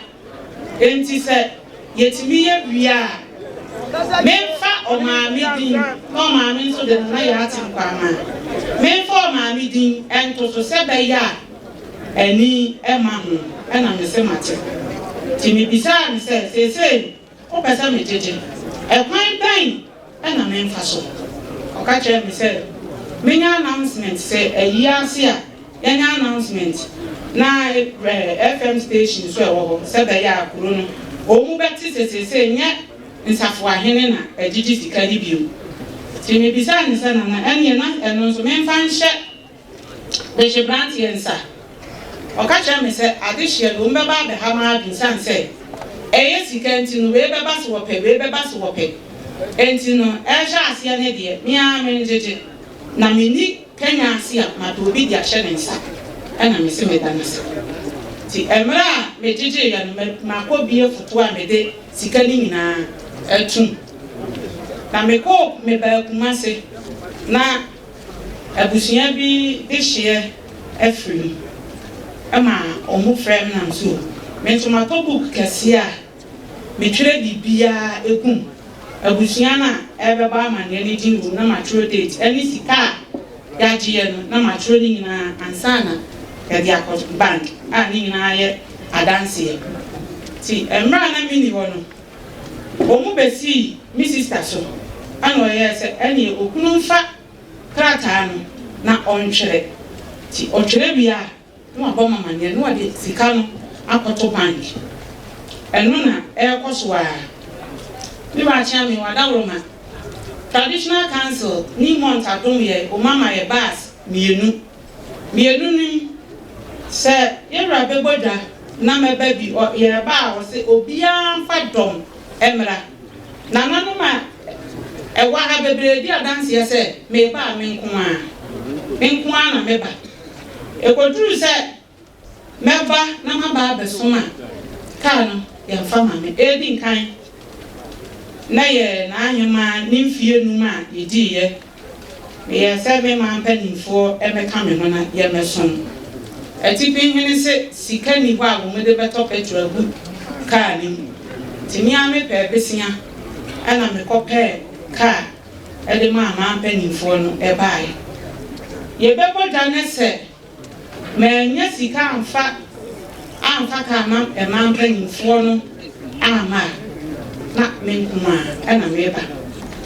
enti sɛ yetimi yɛ bia memfa ɔmaame din na ɔmaame nso de na yɛ ate nkwama memfa ɔmaame din ɛnto so sɛ bɛyɛ a ani ɛma ho ɛna me sɛ mate ti me bisa ne sɛ sese o pesa me jeje ɛkwan bɛn ɛna memfa so ɔka kyerɛ me sɛ menya announcement sɛ ayi ase a yɛnya announcement na FM station so ɛwɔ hɔ sɛ bɛyɛ akoro no ɔmu bɛte sese nyɛ nsafo ahene na agigi sika ni bio ti me bisa ne sɛ na ɛne na ɛno nso memfa nhyɛ behye brantie nsa ɔka kyerɛ me sɛ ade hye no mbɛba abɛha ma adwensan sɛ ɛyɛ sika nti no we bɛba so wɔpɛ enti no ɛhyɛ aseɛ ne deɛ mea me ngege na meni Kenya ase a ma do obi di ahyɛ ne nsa ɛna me se me da nasa ti emra a me gege ya no ma kɔ bie foto a me de sika ni nyinaa etum na me kɔ me ba kumase na abusua bi de hye afiri ama ɔmo frɛm na nso me tomato book kɛse a me twere bibia egum abusua na ɛbɛba amane ne din wu na ma twere date ɛne sika yagye no na ma twere ni nyinaa ansana yɛde akɔ bank a ne nyinaa yɛ adanseɛ ti emra na mini hɔ no ɔmo bɛsi mi sister so ana ɔyɛ sɛ ɛne okunu mfa krataa no na ɔntwere ti ɔtwere bia no abɔ mama ne no ɔde sika no akɔto bank ɛno na ɛkɔ so a bi ba kyɛn me wadawroma traditional council ni month adom yɛ o mama yɛ bas mienu ni sɛ yɛwura bɛbɔdwa na mɛba bi yɛ ba a wɔse obiara mfa dɔm emra nana no ma ɛwɔ ha bebree di adanseɛ sɛ meba a menko a na meba ekoduru sɛ mɛba na maba abɛsom a kaa no yɛmfa ma me edi nkan na yɛ na ahema ne mfie num a yɛdi yɛ meyɛ sɛ me ma mpanimfoɔ ɛmɛka me ho na yɛmɛsom atipi hene sɛ sika ni hɔ a wɔn de bɛtɔ petrol agu kaa ne mu tini ame pɛ besia ɛna me kɔpɛ kaa ɛde ma mpanimfoɔ no ɛbae yɛbɛbɔ dwa ne sɛ mɛnyɛ sika amfa kaa ma mpanimfoɔ no ama na menkuma ɛna meba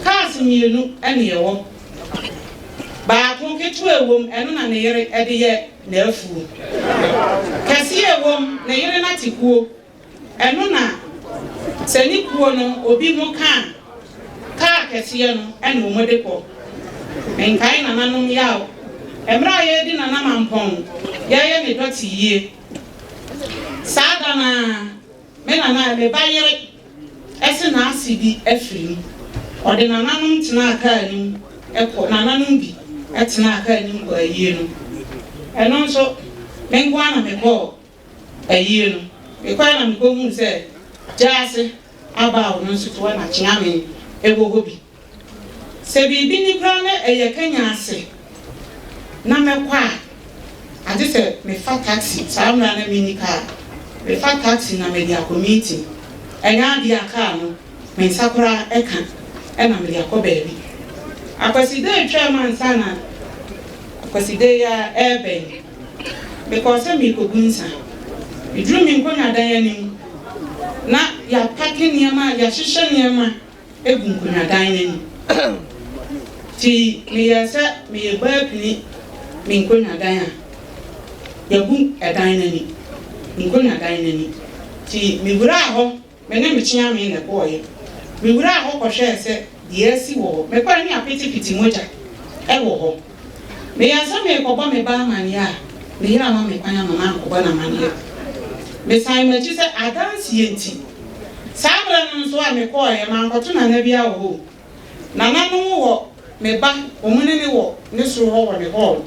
kaas mienu ɛne yɛwɔ baako ketewa ewom ɛno na ne yere ɛde yɛ na afuo kɛse ewom ne yere na tikuo ɛno na sɛni kuo no obi mu kaa kɛseɛ no ɛna ɔmo de kɔ nkae nananom yaw emra yɛ di nana mampɔn yɛyɛ ne dɔte yie saa da na me nana me ba yere ɛse na asi bi afiri ɔde nananom tena aka anim ɛkɔ nananom bi ɛtena aka anim kɔ ayie no ɛno nso menko ana mekɔ ayie no mekɔ na mekɔ hu sɛ gyaase aba a ɔno nso to na kyea me ɛwɔ hɔ bi se bibi ni kra na eye Kenyase na mekwa ade se me fa taxi saa mra na mini car me fa taxi na me dia committee enya dia car no me sakura eka na me dia ko baby akwaside chairman sana akwaside ya eben because me ko gunsa me drum me nkonya dan anim na ya packing niema ya hihye niema egun nkonya dan anim ti me yasa me ba pini me nkonya dan a yagun edan nani nkonya dan nani ti me wura ho me ne me chia me na ko ye me wura ho ko hwe se de asi wo me kwa ni apiti moja e wo ho me yasa me ko ba me ba mani a me hira ma me kwanya mama ko ba na mani me sai me chi se adansi enti sabra no so a me ko ye man ko to na na bia wo na na no wo me ba omune ne wo ne so ho wo ne ho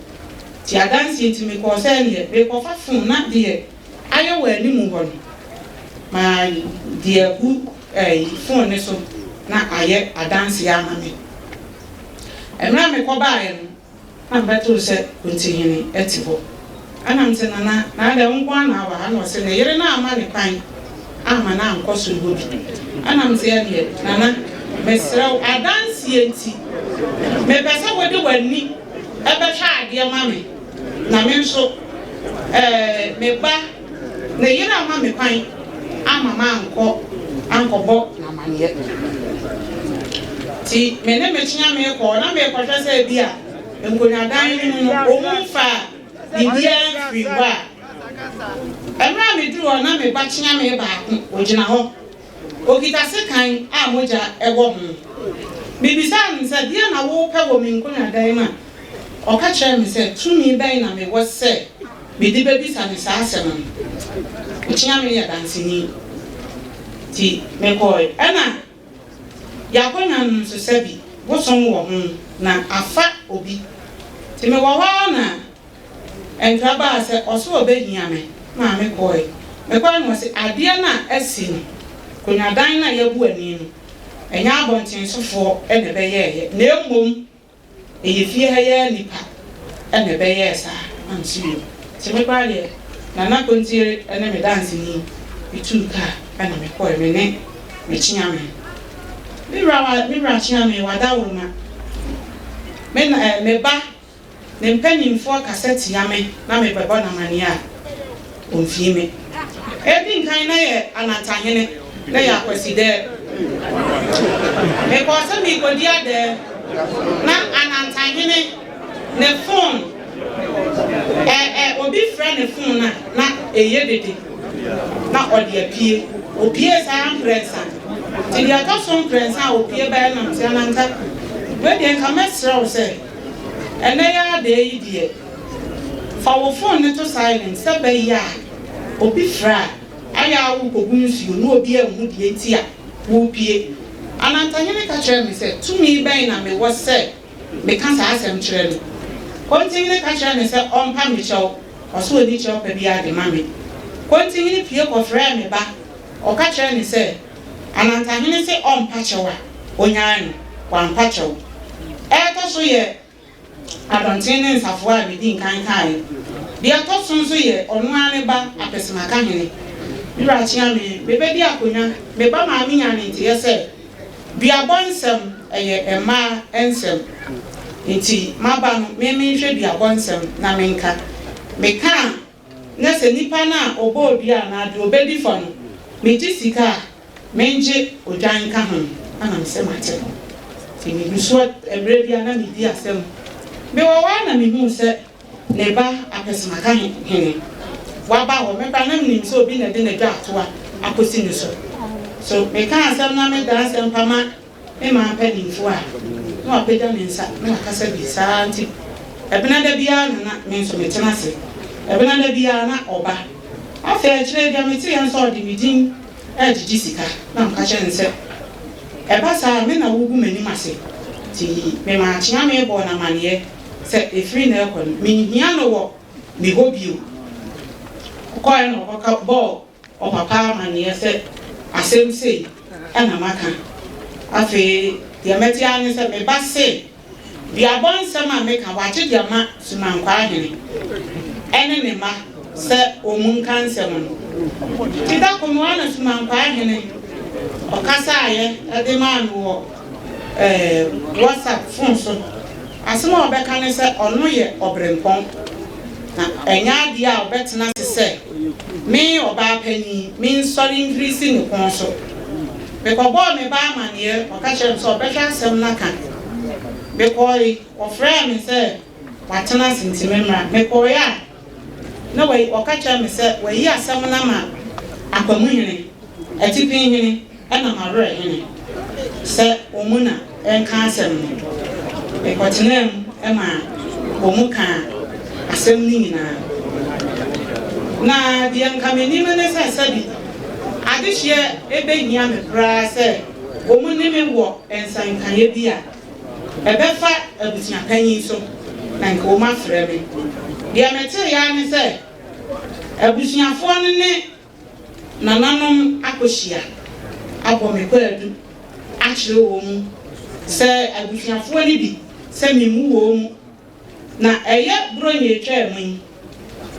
ti adansi enti me ko se ne be ko fa fun na de ayo wa ni mu ho no ma de ku fun ne so na aye adansi ama me emra me ko ba ye no na beto se Asantehene eti ho ana mte na de nkwa na wa na se ne yere na ama ne kwan ama na ankoso hobi ana mte ya ne nana mesrew adansi enti me pesa wodi wani ebe hwa ade ma me na me nso me ba ne yere ama me kwan ama ma ankobo na manie ti me ne me chinya me ko na me ko hwe se bia nkonya dan ni no omfa bibia free wa emra me duru na me ba chinya me ba ogina ho ogita se kan a moja ewo ho bibisa nse dia na wo pe wo me nkonya dan ma o ka kire me se tumi dan na me wo se me di bebisa ne sa asem chinya me ya dansini ti me ko ana ya konya nso sebi wo son wo ho na afa obi ti me wo na enkraba se oso obehia me na me ko me kwa no se ade na asi no konya dan na yabu ani no enya abonten sofo ene be ye na emom eyefie ha ya nipa ene be ye sa ansiyo ti me kwa le Nana Kwabena ene me dance ni bituka ana me ko me ne me chinya me mira chinya me wada wuruma me ba ne mpanyimfo cassette ya me na me beba na mania onfie me edi nkan na ye Asantehene na ya kwaside me ko se mi ko dia de na Asantehene ne phone obi friend ne phone na eye dede na odi apie opie sa prensa ti dia ka son prensa opie ba na mtia na nka we de nka mesra o se ene ya de yi die fa wo phone ne to silent se ba ya obi fra aya wo kogunsuo no obi ehu die ntia wo pie Asantehene ka kire me se tumi ben na me wo se me ka sa asem kire ni Asantehene ka kire me se ompa me chew oso odi chew pa bia de mame Asantehene pie ko fra me ba o ka kire ni se Asantehene se ompa chew a onyan kwa mpa chew to so ye Asantehene nsafo a me din kan kai dia to so so ye onu ane ba apesima ka hene bira chia me bebe di akonya me ba ma mi nya ne tie se bia bonsem ema ensem nti maba no me hwe bia bonsem na menka meka na se nipa na obo bia na de obedi fo no me ji sika menje odwan ka ho ana me se mate ti me biso ebre bia na me di asem me wo wa na me hu se ne ba apesima ka hene wa ba wo me ba na me so obi na de na dwa atoa akosi ni so me ka asem na me da asem pama e ma pa ni fu a no apeda me nsa na akasa bi sa nti ebena da bia na me so me tena se ebena da bia na oba afa kire dia me ti yan so di midin e jiji sika na nka che nse e ba sa me na wugu mani mase ti me ma chia me bo na mane se e free na ko me hia no wo me hobio ko ya no ko bo o papa mane se asem sei ana maka afi deɛ mɛtia ne sɛ meba se deɛ abɔ nsɛm a meka wakye deɛ ma Sumankwa Ahene ɛne ne ma sɛ ɔmu nka nsɛm no tida kɔmɔa na Sumankwa Ahene ɔkasaayɛ ɛde maa no wɔ WhatsApp phone so asɛm a ɔbɛka ne sɛ ɔno yɛ ɔbrempɔn na ɛnya adeɛ a ɔbɛtena se sɛ me ɔbaa panyin me nsɔre mfirisi ne kɔn so mekɔbɔɔ me ba amaneɛ ɔka kyerɛ m sɛ ɔbɛhwɛ asɛm no ka mekɔɔe ɔfrɛ me sɛ watena ase nti memmra mekɔɔe a na ɔka kyerɛ me sɛ wayi asɛm no ma Akwamu Hene Atipin Hene ɛna Mawerɛ Hene sɛ ɔmu na ɛnka asɛm no mekɔtena mu ɛma ɔmu ka asɛm no nyinaa na deɛ nka m'anim ne sɛ sɛbi adehyeɛ ɛbɛhia me koraa sɛ ɔmu ne me wɔ nsankayɛ bi a ɛbɛfa abusuapanyin so na nka ɔmu afrɛ me deɛ mete ya ne sɛ abusuafoɔ no ne nananom akɔhyia abɔ me kwaadu akyerɛ wɔ mu sɛ abusuafoɔ no bi sɛ memu wɔ mu na ɛyɛ buro ne etwa mu yi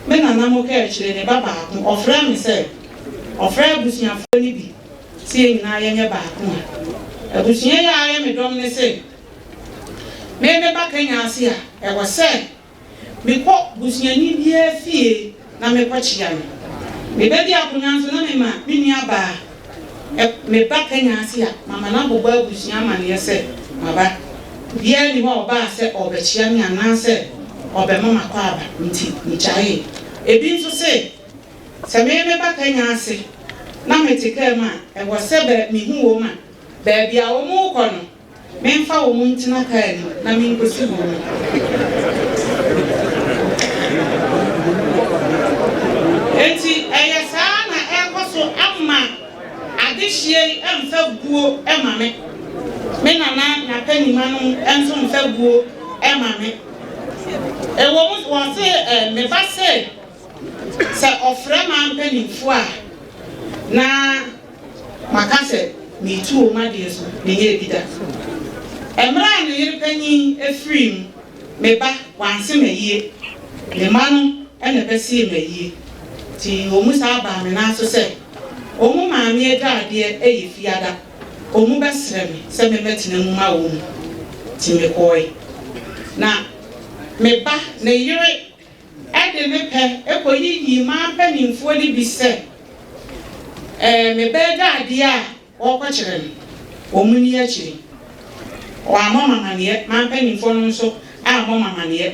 me nanamo ka akyerɛ ne ba baako ɔfrɛ me sɛ ɔfrɛ abusuafoɔ no bi sɛ yɛ nyinaa yɛnyɛ baako a abusua yɛ ayɛ me dɔm ne sɛ me ba Kenyase a ɛwɔ sɛ mekɔ busuani biara fie na mekɔkyia no mebɛdi akonya nso na mema me nua baa me ba Kenyase a mama na bɔbɔ abusua amaneɛ sɛ maba biara ni hɔ ɔbaa sɛ ɔbɛkyia me anaasɛ ɔbɛma makɔ aba nti nikyae ebi nso sɛ me ba Kenyase na mete kaa mu a ɛwɔ sɛ mehu wɔ mu a baabi a wɔn kɔ no memfa wɔn ntina kaa ni na menkɔsi wɔ mu enti ɛyɛ saa na ɛkɔ so ama adehyeɛ ɛmfa guo ɛma me nana napanima no ɛnso mfa guo ɛma me ɛwɔ mu wɔ se meba sɛ ɔfrɛ ma mpanimfoɔ a na maka sɛ metu wɔ mu adeɛ so menyɛ bi da ɛmmerɛ a ne yere panyin afiri mu meba wanse mayie me ma no ɛna bɛsie mayie nti ɔmu saa baa me naa so sɛ ɔmu maame agya adeɛ ɛyɛ fiada ɔmu bɛsrɛ me sɛ mebɛtena mu ma wɔ mu nti mekɔe na meba ne yere ɛde ne pɛ ɛkɔyiyi ma mpanimfoɔ no bi sɛ mebɛgya adeɛ a wɔkɔkyerɛ no ɔmu ni akyiri ɔamɔ mamaneɛ ma mpanimfoɔ no nso ammɔ mamaneɛ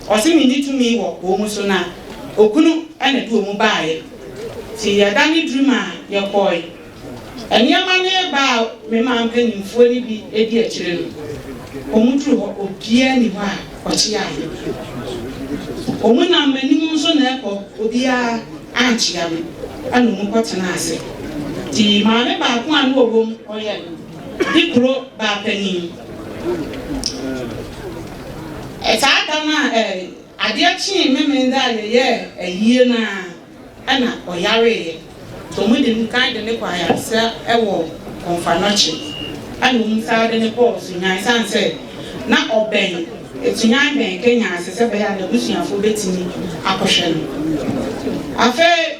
ɔse menni tumi wɔ ɔmu so na okunu ɛna de ɔmu baeɛ nti yɛda ne durum a yɛkɔe nneɛma ne ba a mema mpanimfoɔ no bi edi akyire no ɔmu duru hɔ obiara ni hɔ a ɔkyeaeɛ ɔmu nam m'anim nso na ɛkɔ obiara ankyea me ɛna ɔmu kɔtena ase nti maame baako a ne wɔwɔ mu ɔyɛ di kuro baapanyin saa da no a adeɛ kyee memenda a yɛyɛ ayie no a ɛna ɔyareeɛ nti ɔmu de nkan de ne kɔ ayaresa ɛwɔ Kɔmfanɔkye ɛna ɔmu saa de ne kɔɔ Sunyan san sɛ na ɔbɛn Sunyan bɛn Kenyase sɛ bɛyɛ a n'abusuafoɔ bɛtumi akɔhwɛ no afei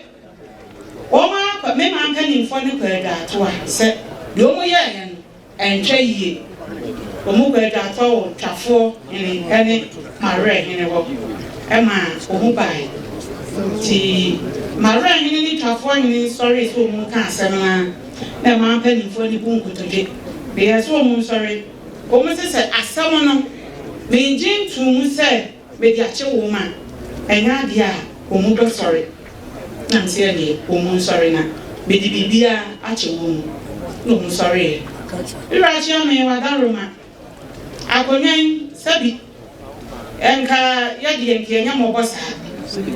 ɔma akɔ mema mpanimfoɔ no kɔ adwato a sɛ deɛ ɔmu yɛɛyɛ no ɛntwa yie ɔmu kɔ adwato wɔ Twafoɔ Hene ɛne Mawerɛ Hene hɔ ɛma ɔmu bae nti Mawerɛ Hene ne Twafoɔ Hene sɔre sɛ ɔmu ka asɛm na ɛma mpanimfoɔ no bu nkotodwe bɛyɛ sɛ ɔmu nsɔre ɔmu sɛ sɛ asɛm no mengye nto mu sɛ mede akye wɔ mu a ɛnyɛ adeɛ a ɔmu dɔ sɔre na nseɛ deɛ ɔmu nsɔre na mede biribiara akye wɔ mu na ɔmu sɔreeɛ Irachi me wadaroma akonyan sabi enka yadi enke nya mo bosa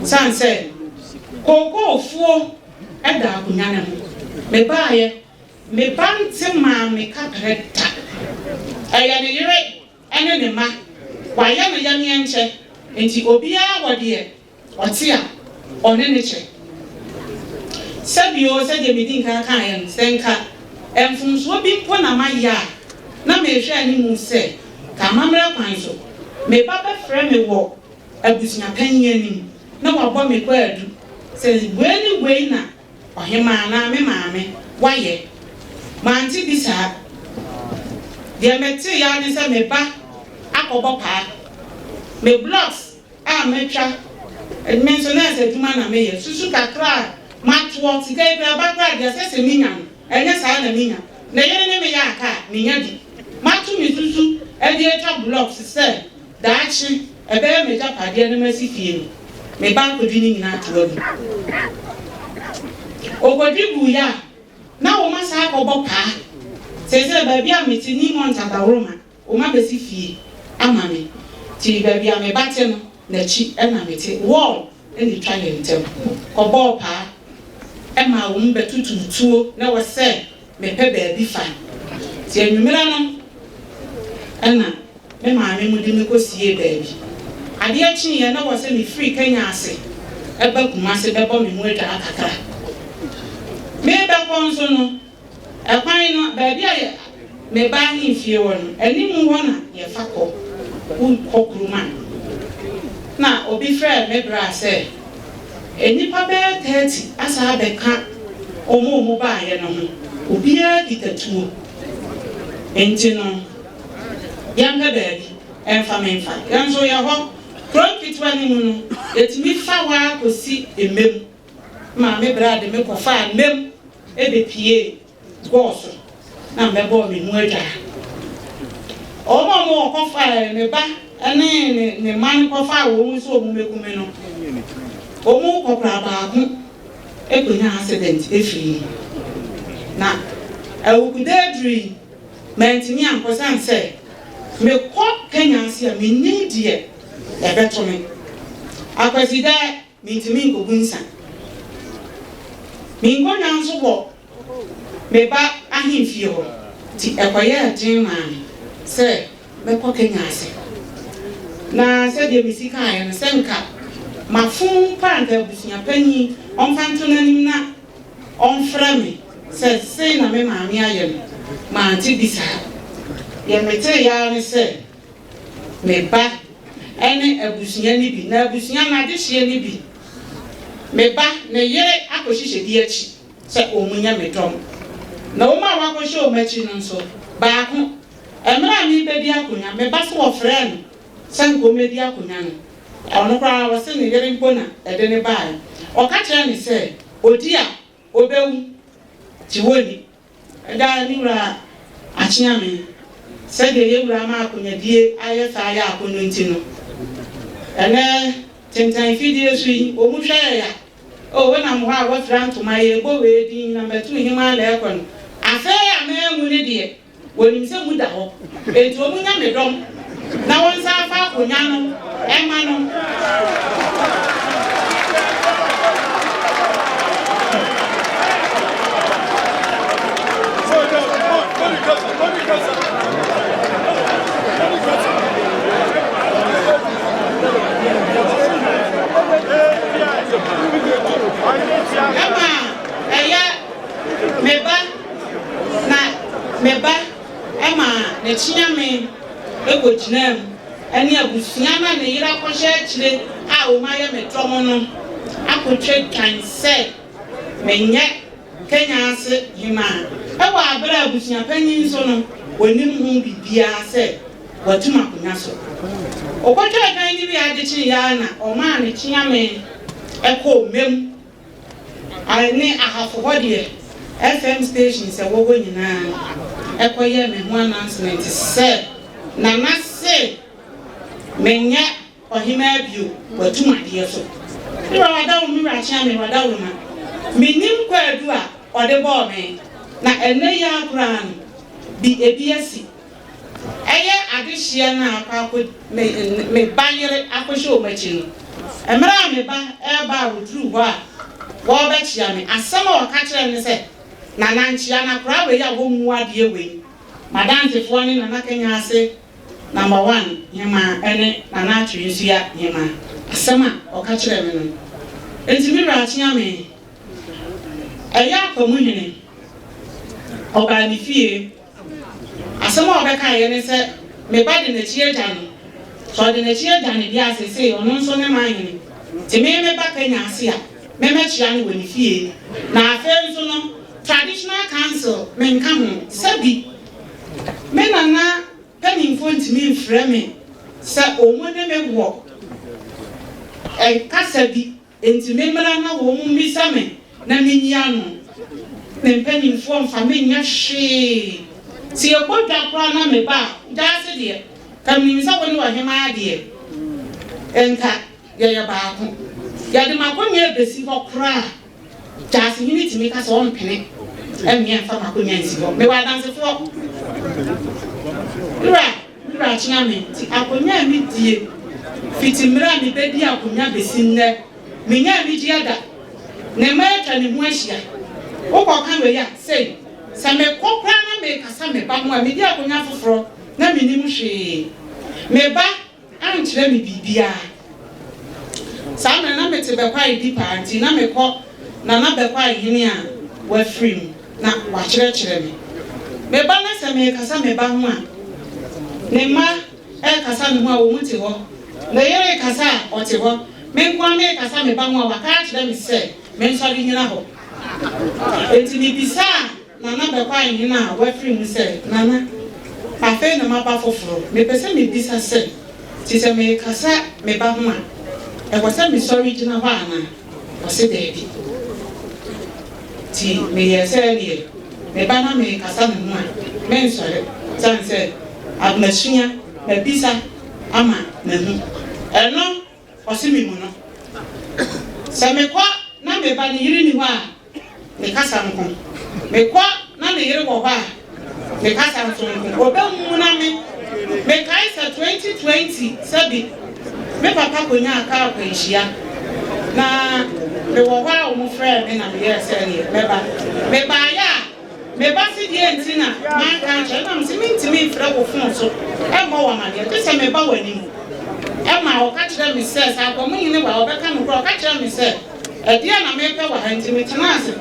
san se kokofuo eda akonya ne me baaye me bante ma me kapreta aya ne yire ene ne ma waya no ya me enche enti obia wode ote a one ne che sabi o se de medin kan kan yen senka emfumso bi mpo na maya na me hwe ani mu se ka mamre kwan so me ba be frɛ me wo abusunya panyin anim na wabɔ me kwa adu se we na ohema na me maame waye manti bisa de mete ya ne se me ba akɔbɔ paa me blocks a metwa mentioners aduma na me ye susu kakra matwo sika ibe abakra de sese minya enye saa na minya na yere ne me ya aka minya di matu mi susu e de etwa blocks se daachi ebe me ja pade na masifie me ba ko dwini nyina atwa bi ogodibu ya na wo masa akɔbɔ paa sese ba bia metini monta da roma o ma besifie amame ti ba bia me bate no na chi e na mete wall eni twa ye ntem kɔbɔ paa e ma wo mbetutu tuo na wo se me pe ba bi fa ti enwumira no ena me maame mu di me kosie ba bi ade achi ye na wo se me free Kenyase e ba Kumase be bo me mu atwa akakra me ba konso no e kwan no ba bia ye me ba hi fie wo no eni mu ho na ye fa kɔ kokuruma na obi frɛ me bra sɛ enipa bɛ 30 asa abɛka omo ba ye no ho obi a ditatuo enti no yanga baabi emfa menfa yanso ya ho kronkitwa ni mu no etimi fa wa kosi emem ma me bra de me kofa emem ebe pie goso na mbɛbɔ me mu adwa omo kofa me ba ene ne man kofa wo mu so mu mekume no omo kokra ba ho ekonya accident efiri na awukudedri mentini ankosan se me ko Kenyase a me nim die ebeto me akwasida mintimi nkobunsa me ngonya nso bo me ba ahimfie ho ti ekoye adin man se me ko Kenyase na se de misika aye no senka mafun panta busunya pani onfanto nanim na onfra me se na me maame aye no ma anti bisa ye mete ya ne se me ba ene abusunya ni bi na abusunya na de hye ni bi me ba ne yere akohihye di achi se omunya medom na wo ma wa kohye o machi no so ba ho emra mi be di akonya me ba so wo frɛ no sanko me di akonya no ono kwa wa se ne yere mpona ede ne ba o ka kire ne se odi a obewu ti woni da ni wura achia me se de ye wura ma akonya die aye sa ya akonya ntino ene tentan fidie sui o mu hwe ya o we na mo ha wa franto ma ye go we di na metu hima la ekon afa ya me mu ne de wonim se mu da ho etu o mu nya me dom na won sa fa akonya no e ma no meba ema ne chiame ego jinam ani abusia na ne yira kohye akire a o ma ye metom no akotwe kanse menye Kenyase hima ewa abra abusia panyin so no wonim hu bibia se watuma konya so okotwe kan ni bi adechi ya na o ma ne chiame eko mem ani ahafo hodie FM stations e wo nyina ekoye me ho announcement se Nana se menye ohima bio watuma de so iwa wadawo mi rachia me wadawo ma minim kwa adu a ode bo me na ene ya akran bi ebiasi eye adehia na akwa me bayere akohye o machi no emra me ba e ba wodru ho a wo ba chia me asama o ka kire ne se Nana nchia na kra we ya wo mu ade we madante fo ni Nana Kenyase number 1 hema ene Nana Twinsia hema asama o ka kire me no entimi rachia me eya komu hene oba ni fie asɛm a ɔbɛka yɛ ne sɛ meba de n'akyi agya no so ɔde n'akyi agya no bi asese ɔno nso ne man hene te meba Kenyase a mɛmɛkyia no wɔ ne fie na afei nso no traditional council menka ho sɛbi me nana panimfo ntimi mfrɛ me sɛ ɔmo ne me wɔ kasa bi ntimi mmara na wɔ mo mbisa me na menyia no ne mpanimfo mfa menya hwee si ekɔdwa kora na me ba daase deɛ kam nim sɛ wɔne wɔ hema adeɛ enka yɛyɛ baako yɛde makonya besi hɔ kora daase hene timi ka sɛ ɔmpene ɛmmea mfa makonya nsi hɔ me wɔ adansefoɔ Lura kyena me ti akonya mi die fiti mra mi bedi akonya besi nnɛ menya mi gye ada na ma atwa ne ho ahyia wokɔ ka we ya sei sɛ me kokra na me kasa me ba ho a me di akonya foforo na me nim hwee me ba ankyerɛ me bibia saa na me te bɛkɔ edi party na me kɔ na bɛkɔ ahene a wafrim na wakyerɛkyerɛ me ba na sɛ me kasa me ba ho a ne ma kasa ne ho a wo muti ho na yere kasa ɔte ho me nkwa me kasa me ba ho a waka kyerɛ me sɛ me nsɔre nyina ho enti ni bisa na bɛkɔ ahene a wafrim sɛ nana afei na ma ba foforo me pese me bisa sɛ ti sɛ me kasa me ba ho a ɛwɔ sɛ me sɔre gyina ho ana ɔse daabi ti me yɛ sɛ ne me ba na me kasa ne ho a me nsɔre san sɛ abmasunya mabisa ama mahu eno ɔse me mu no sɛ mekɔ na me ba ne yere ni hɔ a me kasa nko mekɔ na ne yere wɔ hɔ a me kasa nso nko obɛmu na me kae sɛ 2020 sɛbi me papa konya aka akwanhyia na me wɔ hɔ a ɔmo frɛ me na meyɛ sɛ ne meba ya me ba si die ntina man kan che na msi mintimi mfrɛ wo fon so e mo wa mane te se me ba wani mu e ma o ka kyerɛ me sɛ sa ko munyi ne wa o bɛka no ko o ka kyerɛ me sɛ e die na me pɛ wa ha ntimi tena ase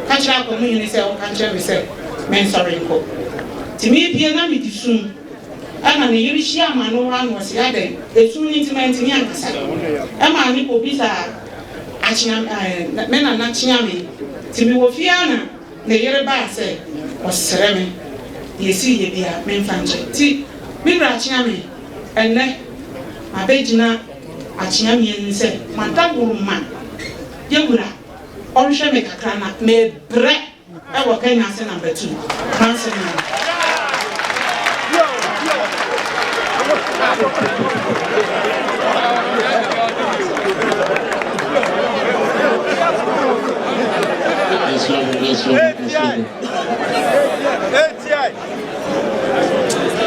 ka kyerɛ ko munyi ne sɛ o ka kyerɛ me sɛ men sorry nko timi bie na me disum ana ne yiri hia ma no wa no se aden esu ni ntimi ntimi ankasa e ma ni ko bisa akyina me na kyia me timi wo fia na ne yere ba se osere me yesi ye bia me mfanche ti me bra kyia me enne abegina akyia me ni se madaburu ma yewura onhwe me kakra na me bre e wo Kenyase number 2 fanse me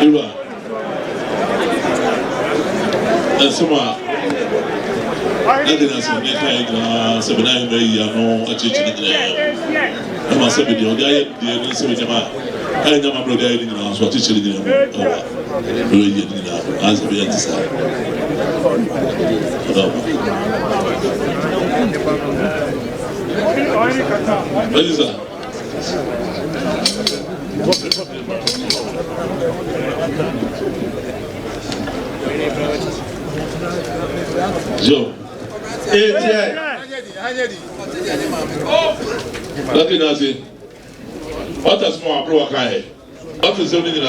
Iwa. Esuma. Ade na se ne kai na se bena he mai ya no achichi ni na. E ma se bi de oga ye de ni se bi jama. Ai nyama bro ga ye ni na so achichi ni na. Bro ye ni na. Az bi ya tisa. Eliza. Joe. Lucky Nazi. What is more pro kai? What is something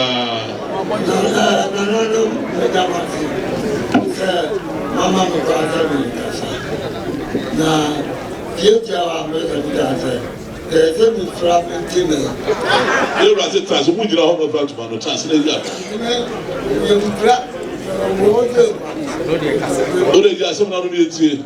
Mama no na future wa there's a problem to me. You are the trans who did all of that to translate that. Oh, they got some other meeting.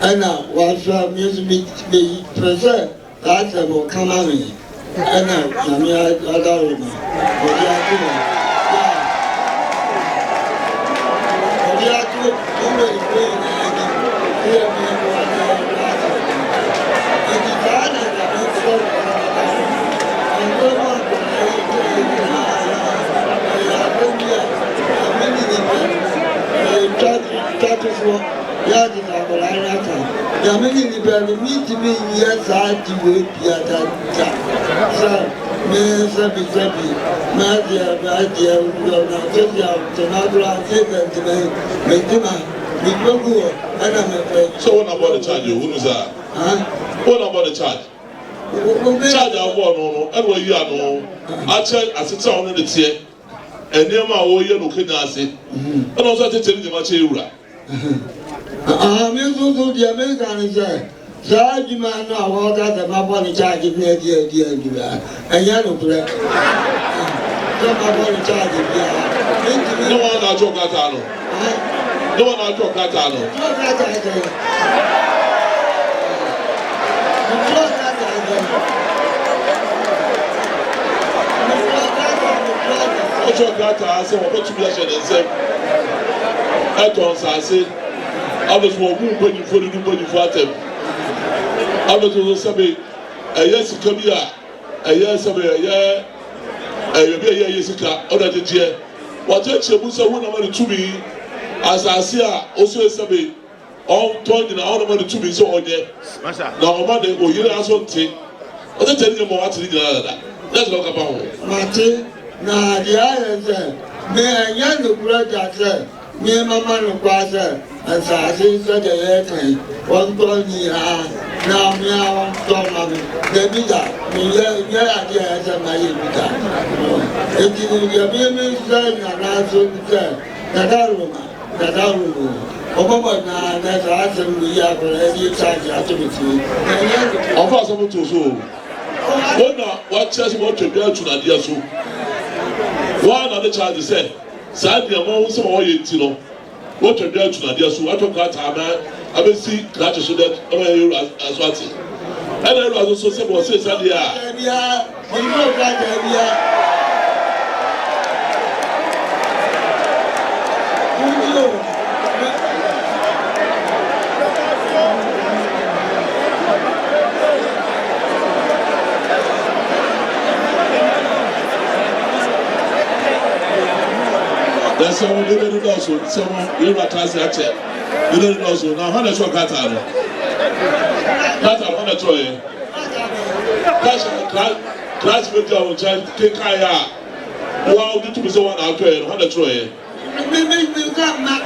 And now, what's your music be present? That's a will come on me. And now, I'm here. I don't know. Yamini ni bani meet me yes I do it ya that. Sir, me sabi ma dia na dia to na bra take and me go and I'm So what about the charge? Who is that? What about the charge? Charge of one no, and what you are no. Actually, as it's on the tier, and near my own you can say, and also to tell you much you. Me so the American is there. Charge man now, what that my body charge near dear, and yellow play. My body charge no one out of Catano. No one out of Catano. Ocho Gata has a population and said, I don't say, I was walking when you put it when you fought him. I was also saying, a yes, come here, a yes, a year, a year, or that year. What you Musa won about to me, as I see, also say, all told in our money to be so on there. Now, Monday, or you ask one thing, or then telling you more to the that's not about Martin. Na the island me a young brother me mama no kwasa and say so the airplane one tony now me I want to mama the bigger me yeah as my bigger it is me say na so that Obama na that's we are already charge activity of us about to so what church want to be out to Nadia so one other child said, Sadly, among some of you, what you're doing to Nadia, so I took that time. I will see that so that as what it. And I was also said, was says, That's all we did also. Someone you are translated. You did also. Now, how does your cat out? That's a hundred toy. Class with your child, take Kaya. Wow, did to be so one out there, 100 toy. We got my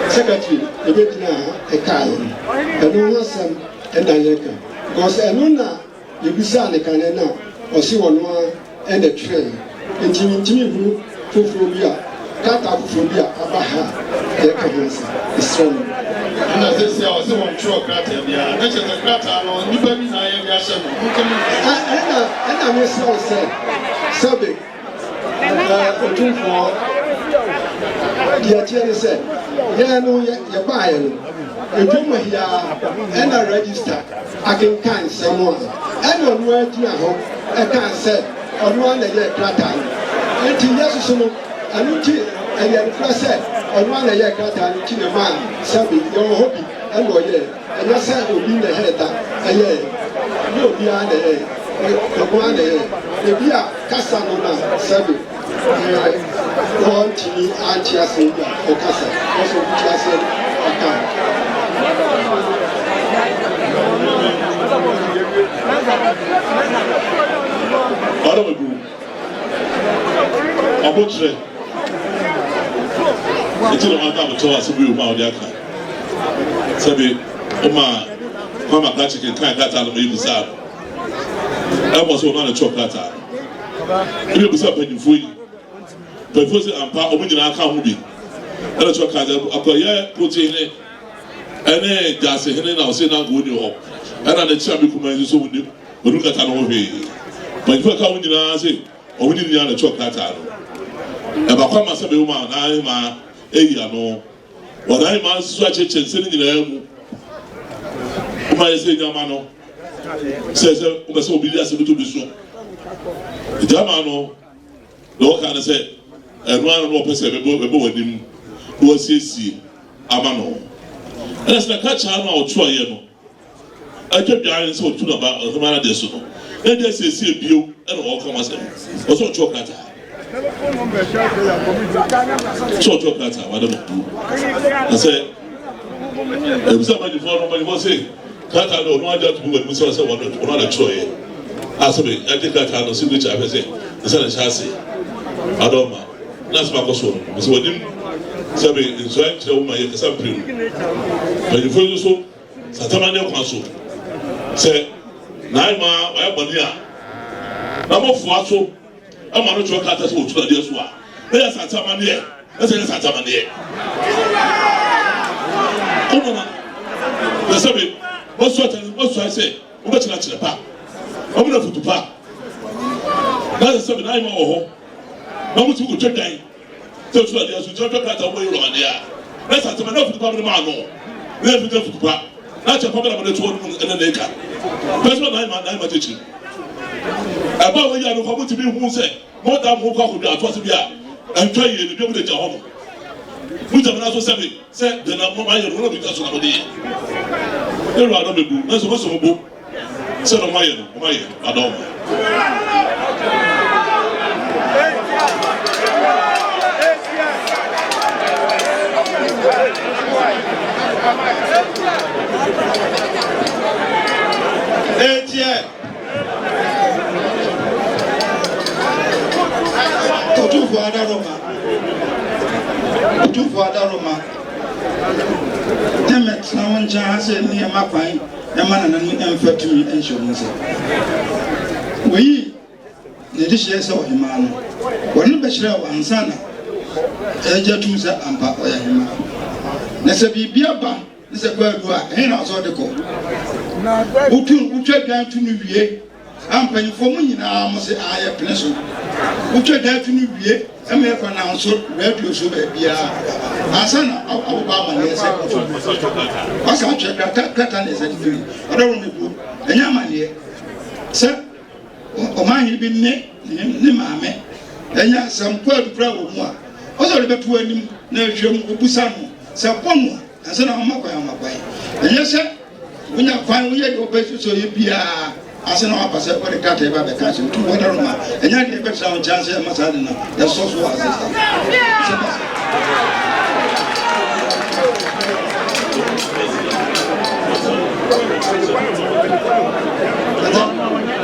secretary, the Vietnam, a car, and no one some and Diana. Because Anuna, you be son, the canana, or see one and a train. And Jimmy Phobia, Cataphobia, Abaha, their cancer is strong. And as they say, I was on true crater, yeah, which is a crater on Nibani, and I may say, Sabi, Otumfuo. The attorney said, yeah, no, you're buying. You come here and I register. I can find someone. I don't know to know. I can't say, on one a year, Cratan. 18 years or so, I know and then said, on one a year, Cratan, to the man, Sabi, your hobby, and lawyer. And I said, will be the head, a year. You'll be on the head. The one, the beer, Casanova, Sabi. One TV anti-assembly for Casa, also which account. What do we do? abotre eti no ata abotre aso bi o ma o dia ka sabe o ma mama ka chicken kan data no me busa I was on a chocolate. You be up in free. But for the ampa, opening our account will be. And a chocolate, a put in it. And then that's a hene now say not good up. And the chubby command so we look at an over here. But if I come in and say, or we didn't a chocolate. And I come as a woman, I'm a no. What I must swatch it and sending in the my say, Yamano. Says, so be as a little bit so. The Jamano, no can say, and one more person about him was his Amano. And as the catch, I know, try I kept the iron so too about the man de so. And they say, see you and all come as them. Also, chocolate. So, chocolate, I don't know. I said, somebody for nobody was saying. That I know, no doubt, we saw someone on a troy. As me, I think that I know, see which I say, the son of Chassis. Adoma, that's my question. So, when him, Sabi, in trying to my example, but you feel so, Satamania Council say, Naima, I have Mania. Number 4, so I'm not sure that that's what you are doing. There's Satamania, that's a Satamania. Oh, Sabi. What's what I say? What's not the park? I'm going to park. That's 7 9 or how much you could check. That's what you should talk about away on there. That's not enough to cover the man. Never go to park. That's a problem with the 2 and the acre. That's what I'm teaching. About when you are going to be who say, more than who could be at what we are, and try to be able to get home. Which I'm also saying, said the number of because of the you are not a book. That's also a book. Said on my I don't. Otumfuo Adaroma. Demet na wonja hase ni amakwan e mana na emfatumi insurance. We ne de shey se ohima no. Wonu be hire wa ansana. Eja tumsa ampa oya hima. Na se bibia ba, ne se kwadu a, he na so de ko. Utwa dan tu no wie. Ampanifo mu nyina mo se aye pleso. Utwa dan tu no wie. Eme ko na nso radio so ba bia. Asana awuba ma ne se ko. Asa atwe kata ne se diri. Odo me bu. Enya ma ne. Se o ma hi bi ne maame. Enya sam kwadu pra wo mu a. Oso le betu anim na ehwem obusa no. Se pono asana o makwa. Enya se unya kwan uye de obesu so ye bia. Asana wa pase ko de kata e ba be kan se tu Adaroma. Enya de be sa on chance e masade na. Ya so so assist.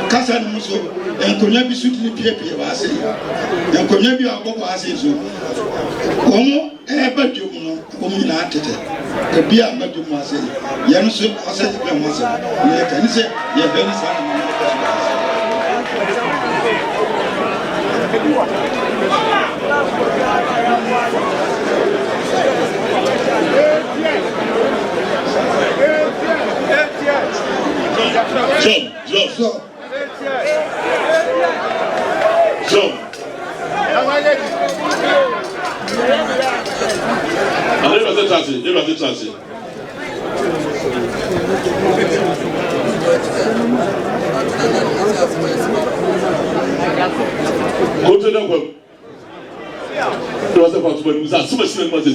Kasa ni muso enkonya bi suti ni pie ba ase enkonya bi abobo ase so omo ba dwom no omo na atete e bi a ma dwom ase ya no so ase be mo ase ni ka ni se ye be ni sa Jump. Go to the web. There was about 20 minutes.